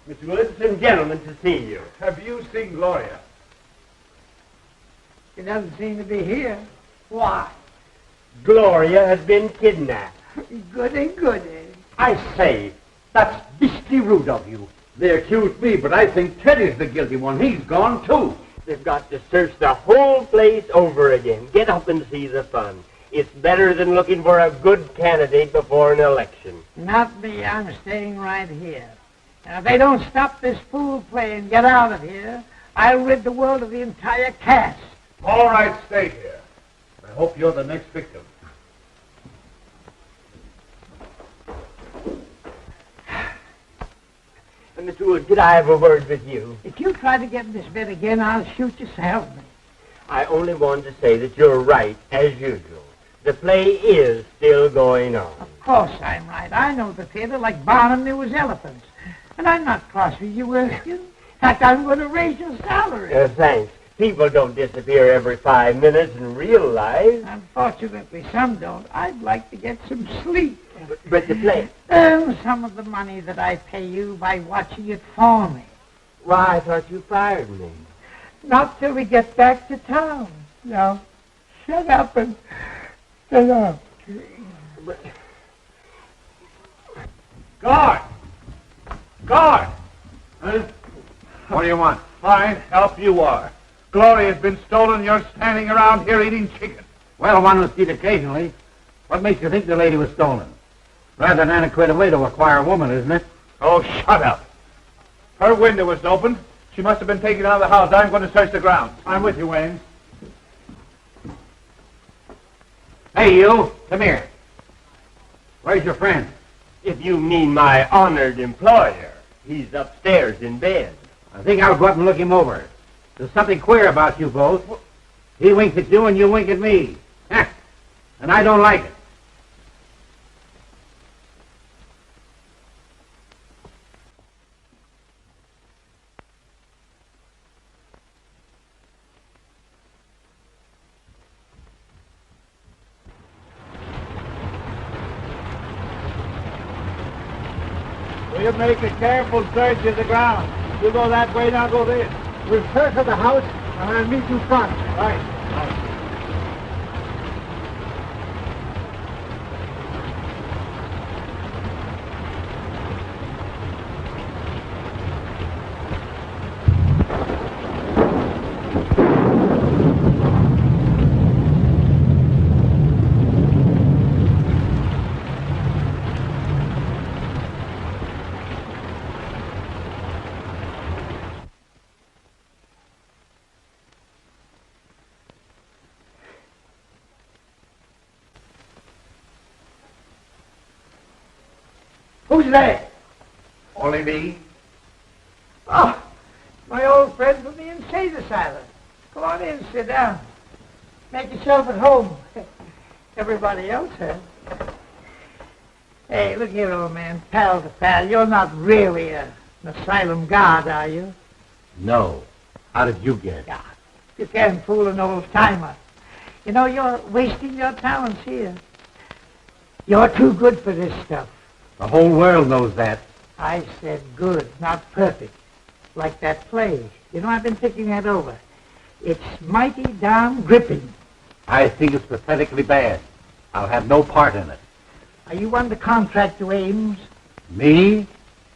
C: Mr. Wood, some gentlemen to see you.
F: Have you seen Gloria?
B: She doesn't seem to be here. Why?
C: Gloria has been kidnapped.
B: Goody, goody.
H: I say, that's beastly rude of you. They accused me, but I think Teddy's the guilty one. He's gone, too.
C: They've got to search the whole place over again. Get up and see the fun. It's better than looking for a good candidate before an election.
B: Not me. I'm staying right here. Now, if they don't stop this fool play and get out of here, I'll rid the world of the entire cast.
F: All right, stay here. I hope you're the next victim.
C: Mr. Wood, could I have a word with you?
B: If you try to get in this bed again, I'll shoot you, so help me.
C: I only wanted to say that you're right, as usual. The play is still going on.
B: Of course I'm right. I know the theater like Barnum knew his elephants. And I'm not cross with you, Erskine. In fact, I'm going to raise your salary.
C: Thanks. People don't disappear every 5 minutes in real life.
B: Unfortunately, some don't. I'd like to get some sleep.
C: But the play...
B: Earn some of the money that I pay you by watching it for me.
C: Why, I thought you fired me.
B: Not till we get back to town. Now, shut up and get up.
C: But...
F: Guard! Guard!
H: Huh? What do you want?
F: Fine help you are. Gloria's been stolen. You're standing around here eating chicken.
H: Well, one must eat occasionally. What makes you think the lady was stolen? Rather an antiquated way to acquire a woman, isn't it?
F: Oh, shut up. Her window was open. She must have been taken out of the house. I'm going to search the grounds.
K: I'm with you, Wayne.
H: Hey, you. Come here. Where's your friend?
C: If you mean my honored employer, he's upstairs in bed.
H: I think I'll go up and look him over. There's something queer about you both. He winks at you and you wink at me. Heh. And I don't like it.
F: We'll make a careful search of the ground. You go that way, and I'll go this.
K: We'll search for the house, and I'll meet you front.
F: Right.
B: Who's there?
H: Only me.
B: Oh, my old friend from the insane asylum. Come on in, sit down. Make yourself at home. Everybody else has. Hey, look here, old man. Pal to pal, you're not really an asylum guard, are you?
H: No. How did you guess?
B: Yeah. You can't fool an old-timer. You know, you're wasting your talents here. You're too good for this stuff.
H: The whole world knows that.
B: I said good, not perfect. Like that play. You know, I've been thinking that over. It's mighty darn gripping.
H: I think it's pathetically bad. I'll have no part in it.
B: Are you under contract to Ames?
H: Me?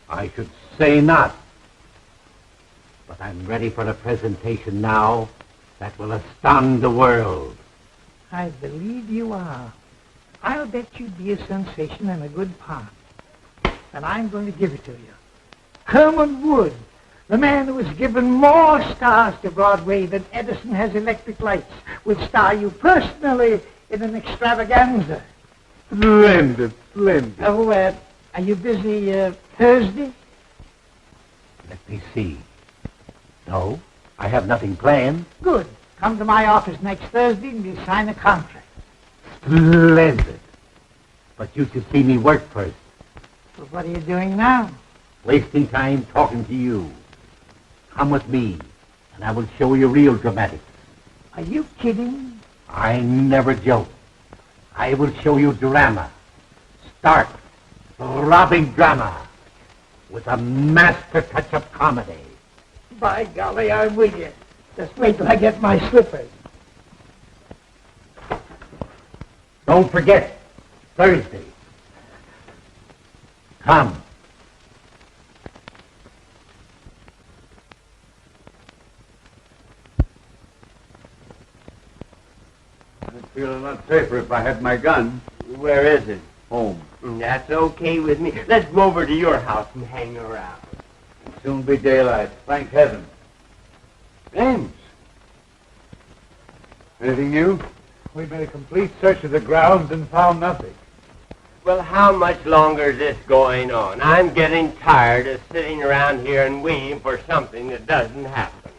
H: I should say not. But I'm ready for a presentation now that will astound the world.
B: I believe you are. I'll bet you'd be a sensation and a good part. And I'm going to give it to you. Herman Wood, the man who has given more stars to Broadway than Edison has electric lights, will star you personally in an extravaganza.
H: Splendid, splendid.
B: Oh, are you busy Thursday?
H: Let me see. No, I have nothing planned.
B: Good. Come to my office next Thursday and we'll sign a contract.
H: Splendid. But you should see me work first.
B: Well, what are you doing now?
H: Wasting time talking to you. Come with me, and I will show you real dramatics.
B: Are you kidding?
H: I never joke. I will show you drama. Stark, throbbing drama, with a master touch of comedy.
B: By golly, I'm with you. Just wait till I get my slippers.
H: Don't forget, Thursday. Come.
E: I'd feel a lot safer if I had my gun.
C: Where is it?
E: Home.
C: That's okay with me. Let's go over to your house and hang around.
E: It'll soon be daylight. Thank heaven. James. Anything new?
D: We made a complete search of the grounds and found nothing.
C: Well, how much longer is this going on? I'm getting tired of sitting around here and waiting for something that doesn't happen.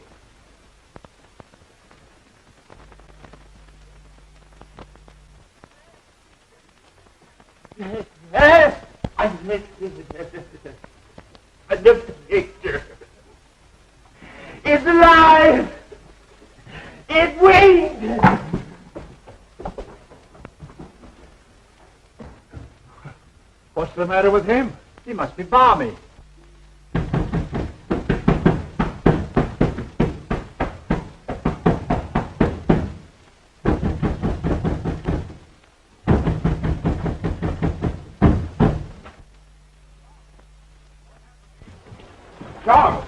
C: I missed the picture. It's alive! It winged!
D: What's the matter with him? He must be balmy.
F: Charles,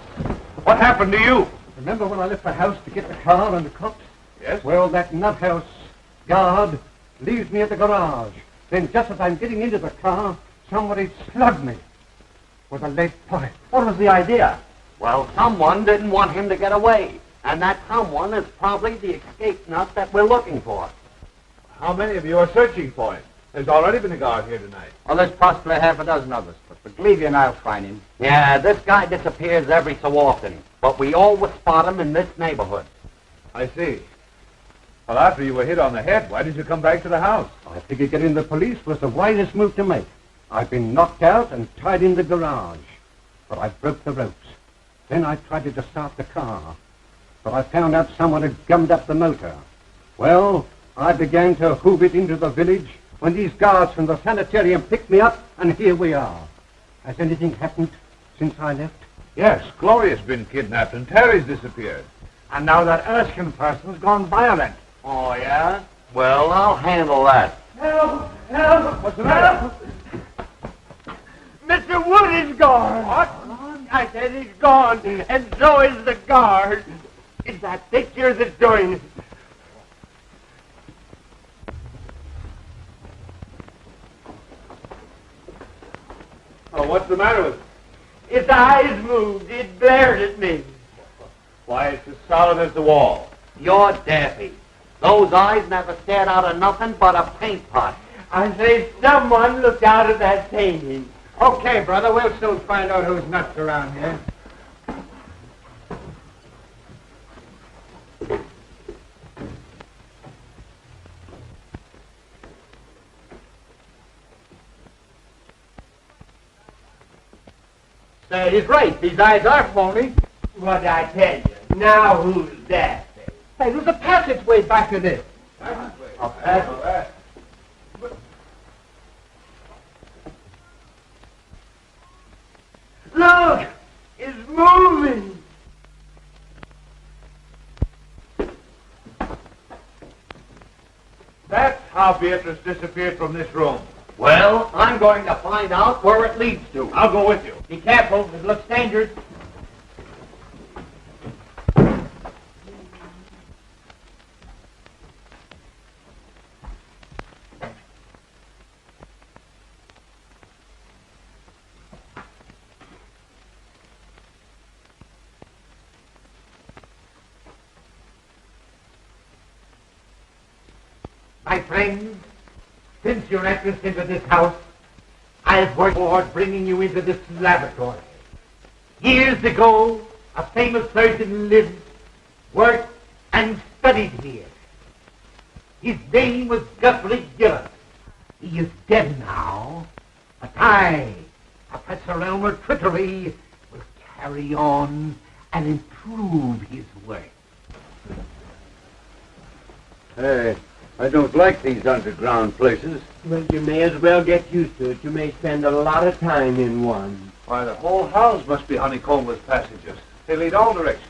F: what happened to you?
K: Remember when I left the house to get the car and the cops?
F: Yes?
K: Well, that nuthouse guard leaves me at the garage. Then just as I'm getting into the car, somebody slugged me with a lead pipe.
H: What was the idea? Well, someone didn't want him to get away. And that someone is probably the escape nut that we're looking for.
F: How many of you are searching for him? There's already been a guard here tonight.
H: Well, there's possibly half a dozen of us, but believe you and I'll find him. Yeah, this guy disappears every so often, but we always spot him in this neighborhood.
F: I see. Well, after you were hit on the head, why did you come back to the house?
K: I figured getting the police was the wisest move to make. I've been knocked out and tied in the garage, but I broke the ropes. Then I tried to start the car, but I found out someone had gummed up the motor. Well, I began to hoof it into the village when these guards from the sanitarium picked me up, and here we are. Has anything happened since I left?
F: Yes, Gloria's been kidnapped and Terry's disappeared.
J: And now that Erskine person's gone violent.
H: Oh, yeah? Well, I'll handle that.
C: Help! Help!
F: What's the matter?
C: Mr. Wood is gone! What? I said he's gone, and so is the guard. It's that picture that's doing it.
F: Oh, what's the matter with it?
C: Its eyes moved. It glared at me.
F: Why, it's as solid as the wall.
H: You're daffy. Those eyes never stared out of nothing but a paint pot.
C: I say someone looked out of that painting.
K: Okay, brother, we'll soon find out who's nuts around here.
C: he's right. These eyes are phony. What'd I tell you? Now who's that?
J: Hey, there's a passageway back to this.
C: A passageway?
J: Look! It's moving!
D: That's how Beatrice disappeared from this room.
H: Well, I'm going to find out where it leads to.
D: I'll go with you.
C: Be careful. It looks dangerous.
L: My friends, since your entrance into this house, I've worked toward bringing you into this laboratory. Years ago, a famous surgeon lived, worked, and studied here. His name was Guthrie Gillis. He is dead now, but I, Professor Elmer Trickery, will carry on and improve his work.
E: Hey, I don't like these underground places.
C: Well, you may as well get used to it. You may spend a lot of time in one.
F: Why, the whole house must be honeycombed with passages. They lead all directions.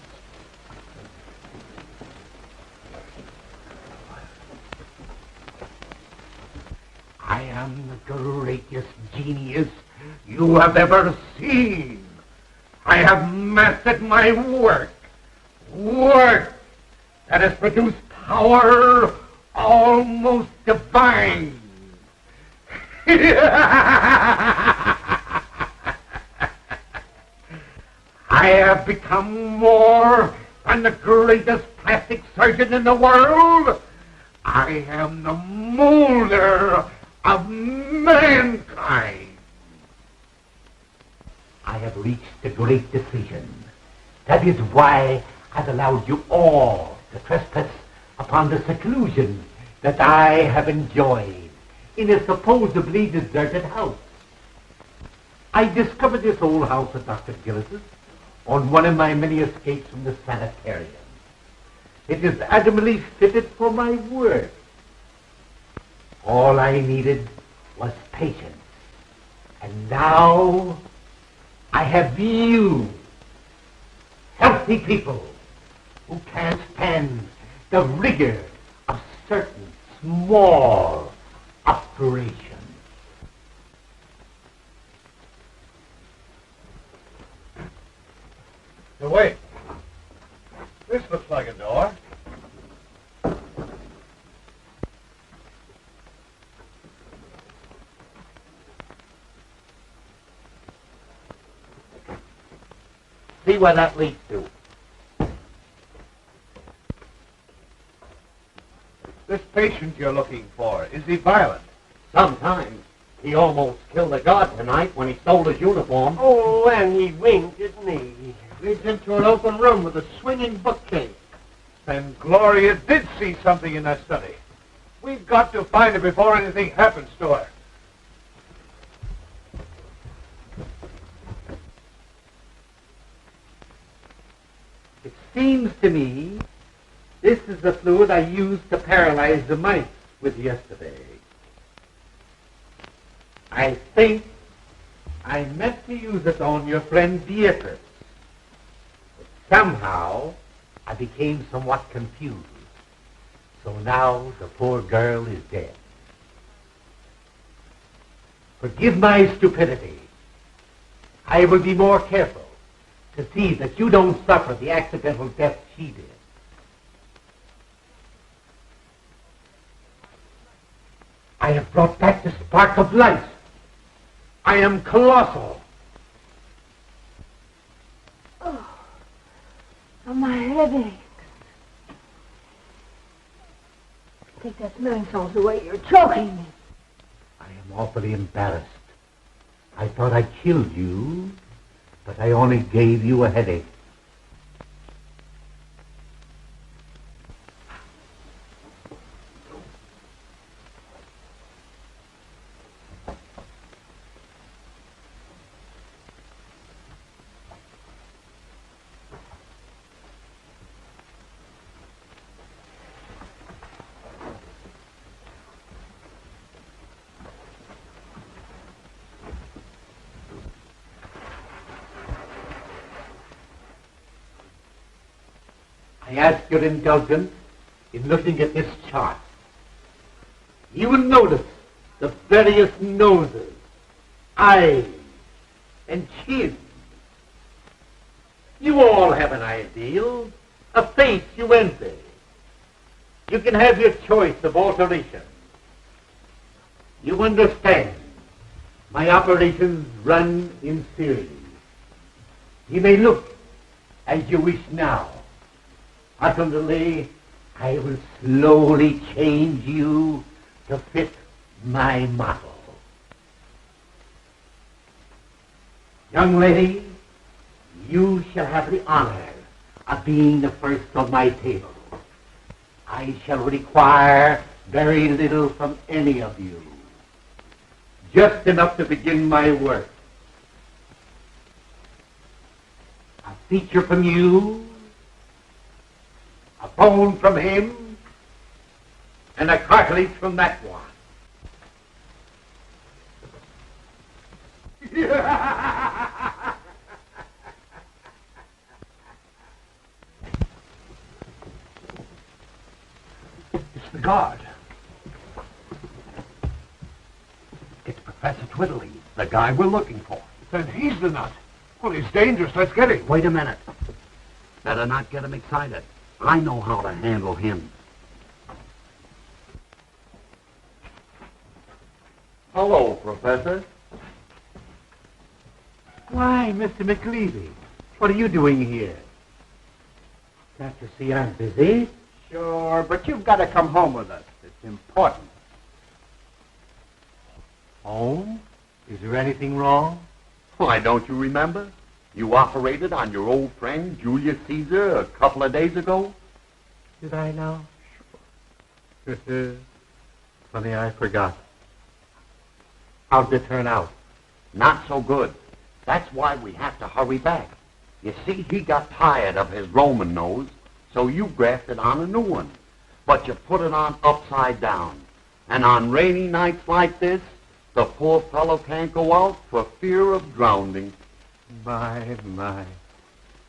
L: I am the greatest genius you have ever seen. I have mastered my work. Work that has produced power almost divine. I have become more than the greatest plastic surgeon in the world. I am the molder of mankind. I have reached a great decision. That is why I've allowed you all to trespass upon the seclusion that I have enjoyed in a supposedly deserted house. I discovered this old house of Dr. Gillis's on one of my many escapes from the sanitarium. It is admirably fitted for my work. All I needed was patience. And now I have you, healthy people, who can't stand the rigor of certain small operations.
F: Now, wait. This looks like a door.
L: See where that leads to.
F: This patient you're looking for, is he violent?
L: Sometimes. He almost killed a guard tonight when he stole his uniform.
C: Oh, and he winked, didn't he? Leads into an open room with a swinging bookcase.
F: Then Gloria did see something in that study. We've got to find her before anything happens to her.
L: It seems to me this is the fluid I used to paralyze the mice with yesterday. I think I meant to use it on your friend Beatrice. But somehow I became somewhat confused. So now the poor girl is dead. Forgive my stupidity. I will be more careful to see that you don't suffer the accidental death she did. I have brought back the spark of life. I am colossal.
I: Oh, my head aches. Take that smelling salts away. You're choking me.
L: I am awfully embarrassed. I thought I killed you, but I only gave you a headache. I ask your indulgence in looking at this chart. You will notice the various noses, eyes, and chins. You all have an ideal, a face you envy. You can have your choice of alteration. You understand, my operations run in series. You may look as you wish now. Ultimately, I will slowly change you to fit my model. Young lady, you shall have the honor of being the first on my table. I shall require very little from any of you. Just enough to begin my work. A feature from you, a bone from him, and a cartilage from that one.
K: It's the guard. It's Professor Twiddly, the guy we're looking for.
J: Then he's the nut. Well, he's dangerous. Let's get him.
K: Wait a minute. Better not get him excited. I know how to handle him.
L: Hello, Professor. Why, Mr. McLeavy, what are you doing here? Can't you see I'm busy?
H: Sure, but you've got to come home with us. It's important.
L: Home? Is there anything wrong?
H: Why, don't you remember? You operated on your old friend Julius Caesar a couple of days ago.
L: Did I now? Sure. Funny, I forgot. How'd it turn out?
H: Not so good. That's why we have to hurry back. You see, he got tired of his Roman nose, so you grafted on a new one. But you put it on upside down. And on rainy nights like this, the poor fellow can't go out for fear of drowning.
L: My.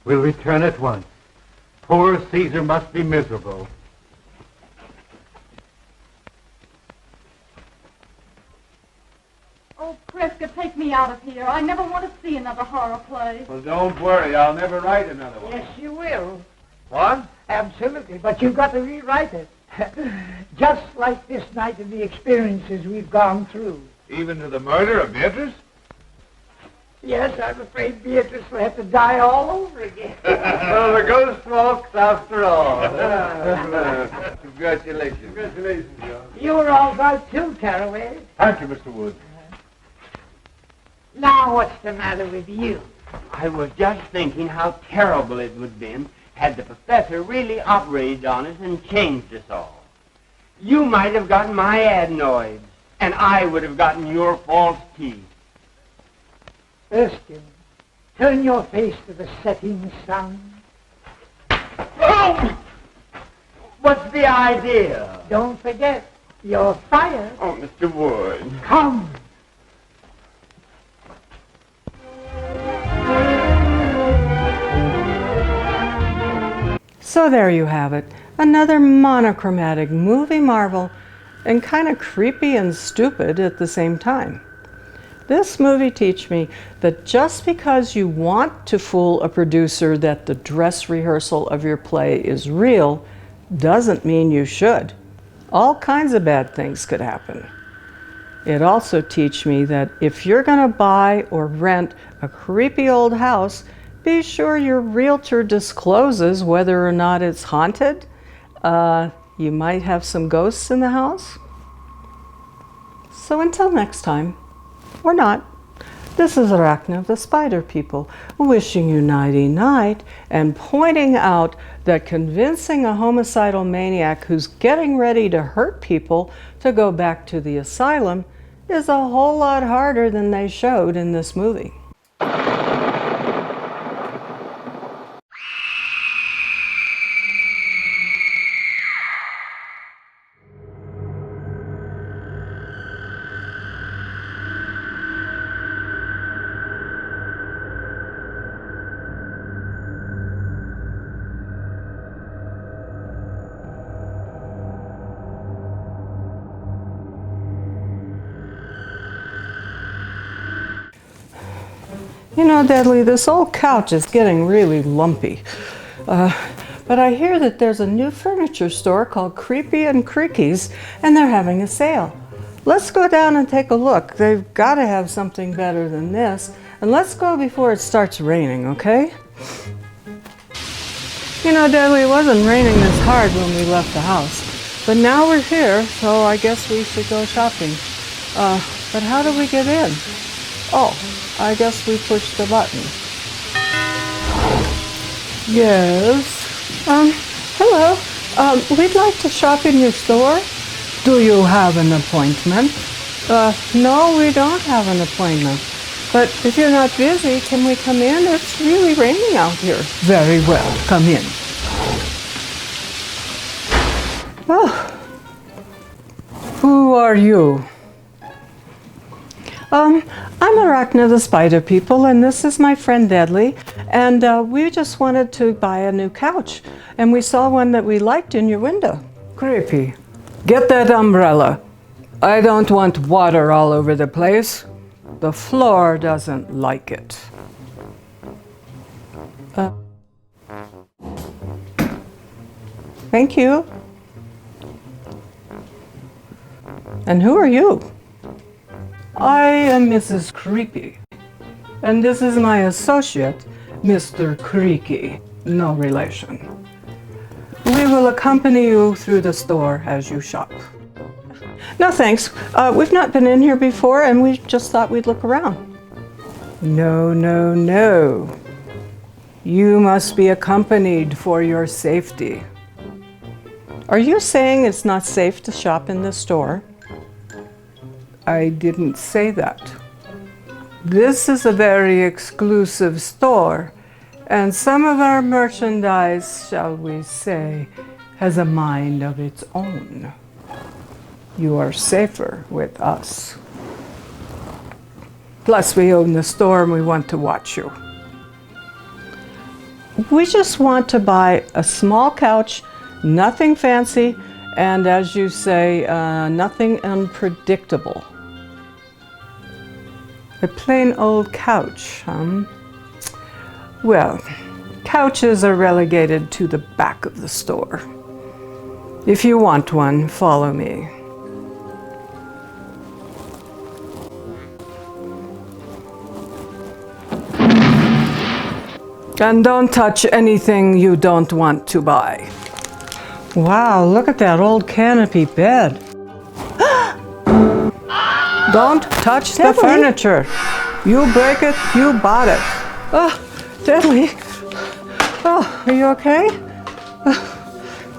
L: We'll return at once. Poor Caesar must be miserable.
G: Oh, Prescott, take me out of here. I never want to see another horror play.
F: Well, don't worry. I'll never write another one.
B: Yes, you will.
F: What?
B: Absolutely, but you've got to rewrite it. Just like this night and the experiences we've gone through.
F: Even to the murder of Beatrice?
B: Yes, I'm afraid Beatrice will have to die all over again.
F: Well, the ghost walks after all. Congratulations.
J: Congratulations, John.
B: You were all right too, Caraway.
F: Thank you, Mr. Wood.
B: Now what's the matter with you?
C: I was just thinking how terrible it would have been had the professor really operated on us and changed us all. You might have gotten my adenoids, and I would have gotten your false teeth.
B: Erskine, turn your face to the setting sun.
C: Oh! What's the idea?
B: Don't forget, you're fired.
C: Oh, Mr. Wood.
B: Come.
A: So there you have it, another monochromatic movie marvel, and kind of creepy and stupid at the same time. This movie teaches me that just because you want to fool a producer that the dress rehearsal of your play is real, doesn't mean you should. All kinds of bad things could happen. It also teaches me that if you're going to buy or rent a creepy old house, be sure your realtor discloses whether or not it's haunted. You might have some ghosts in the house. So until next time, or not, this is Arachna, the spider people, wishing you nighty-night and pointing out that convincing a homicidal maniac who's getting ready to hurt people to go back to the asylum is a whole lot harder than they showed in this movie. You know, Dudley, this old couch is getting really lumpy. But I hear that there's a new furniture store called Creepy and Creaky's, and they're having a sale. Let's go down and take a look. They've got to have something better than this. And let's go before it starts raining, okay? You know, Dudley, it wasn't raining this hard when we left the house. But now we're here, so I guess we should go shopping. But how do we get in? Oh, I guess we push the button. Yes. Hello. We'd like to shop in your store. Do you have an appointment? No, we don't have an appointment. But if you're not busy, can we come in? It's really raining out here. Very well, come in. Oh. Who are you? I'm Arachna the Spider People, and this is my friend Deadly. And we just wanted to buy a new couch, and we saw one that we liked in your window. Creepy. Get that umbrella. I don't want water all over the place. The floor doesn't like it. Thank you. And who are you? I am Mrs. Creepy. And this is my associate, Mr. Creaky. No relation. We will accompany you through the store as you shop. No thanks. We've not been in here before, and we just thought we'd look around. No, no, no. You must be accompanied for your safety. Are you saying it's not safe to shop in the store? I didn't say that. This is a very exclusive store, and some of our merchandise, shall we say, has a mind of its own. You are safer with us. Plus, we own the store and we want to watch you. We just want to buy a small couch, nothing fancy, and as you say, nothing unpredictable. A plain old couch, Well, couches are relegated to the back of the store. If you want one, follow me. And don't touch anything you don't want to buy. Wow, look at that old canopy bed. Don't touch the furniture. You break it, you bought it. Oh, Deadly. Oh, are you okay?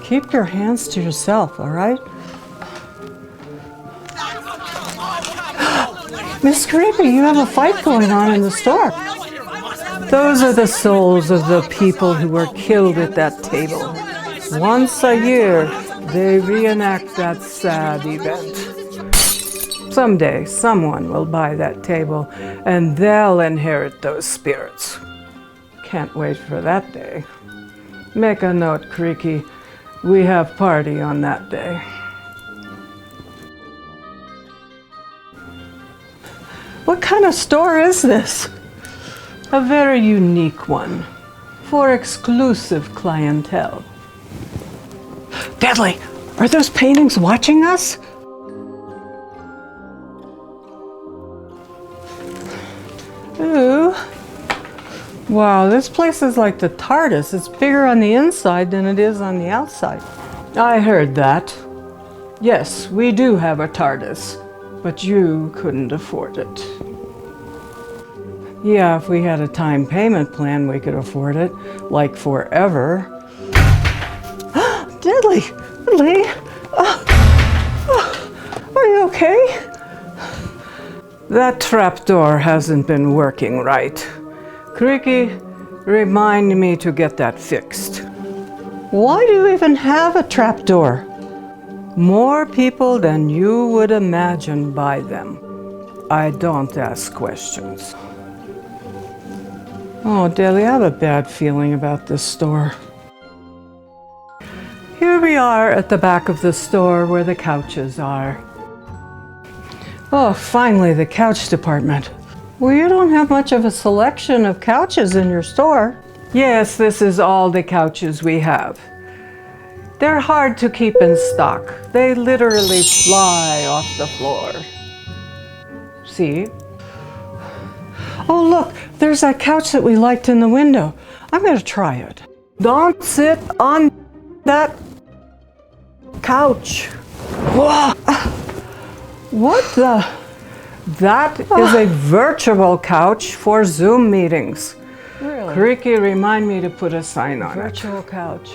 A: Keep your hands to yourself, all right? Miss Creepy, you have a fight going on in the store. Those are the souls of the people who were killed at that table. Once a year, they reenact that sad event. Someday, someone will buy that table, and they'll inherit those spirits. Can't wait for that day. Make a note, Creaky. We have party on that day. What kind of store is this? A very unique one, for exclusive clientele. Deadly, are those paintings watching us? Ooh. Wow, this place is like the TARDIS. It's bigger on the inside than it is on the outside. I heard that. Yes, we do have a TARDIS, but you couldn't afford it. Yeah, if we had a time payment plan, we could afford it, like forever. Deadly! Deadly! Are you okay? That trapdoor hasn't been working right. Creaky, remind me to get that fixed. Why do you even have a trapdoor? More people than you would imagine buy them. I don't ask questions. Oh, Deadly, I have a bad feeling about this store. Here we are at the back of the store where the couches are. Oh, finally, the couch department. Well, you don't have much of a selection of couches in your store. Yes, this is all the couches we have. They're hard to keep in stock. They literally fly off the floor. See? Oh, look, there's that couch that we liked in the window. I'm going to try it. Don't sit on that couch. Whoa. What the? That is a virtual couch for Zoom meetings. Really? Creaky, remind me to put a sign on it. Virtual couch.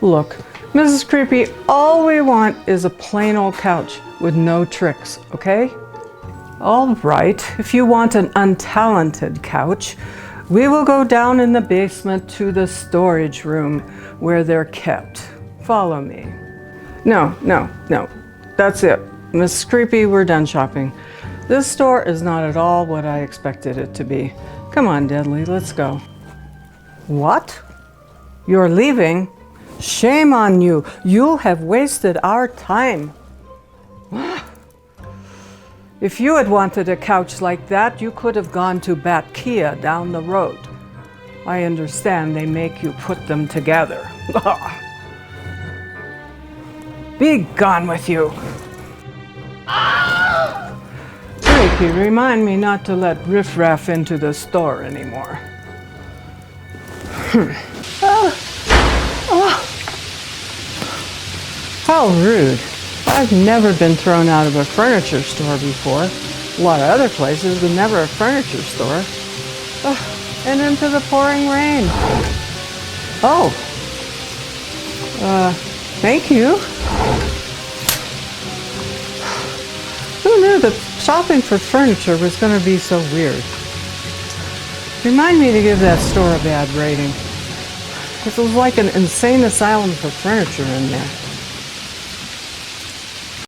A: Look, Mrs. Creepy, all we want is a plain old couch with no tricks, okay? All right, if you want an untalented couch, we will go down in the basement to the storage room where they're kept. Follow me. No, that's it. Mrs. Creepy, we're done shopping. This store is not at all what I expected it to be. Come on, Deadly, let's go. What? You're leaving? Shame on you. You have wasted our time. If you had wanted a couch like that, you could have gone to Batkia down the road. I understand they make you put them together. Be gone with you. Ricky, remind me not to let riffraff into the store anymore. How rude. I've never been thrown out of a furniture store before. A lot of other places, but never a furniture store. And into the pouring rain. Oh. Thank you. Who knew that shopping for furniture was going to be so weird? Remind me to give that store a bad rating. It was like an insane asylum for furniture in there.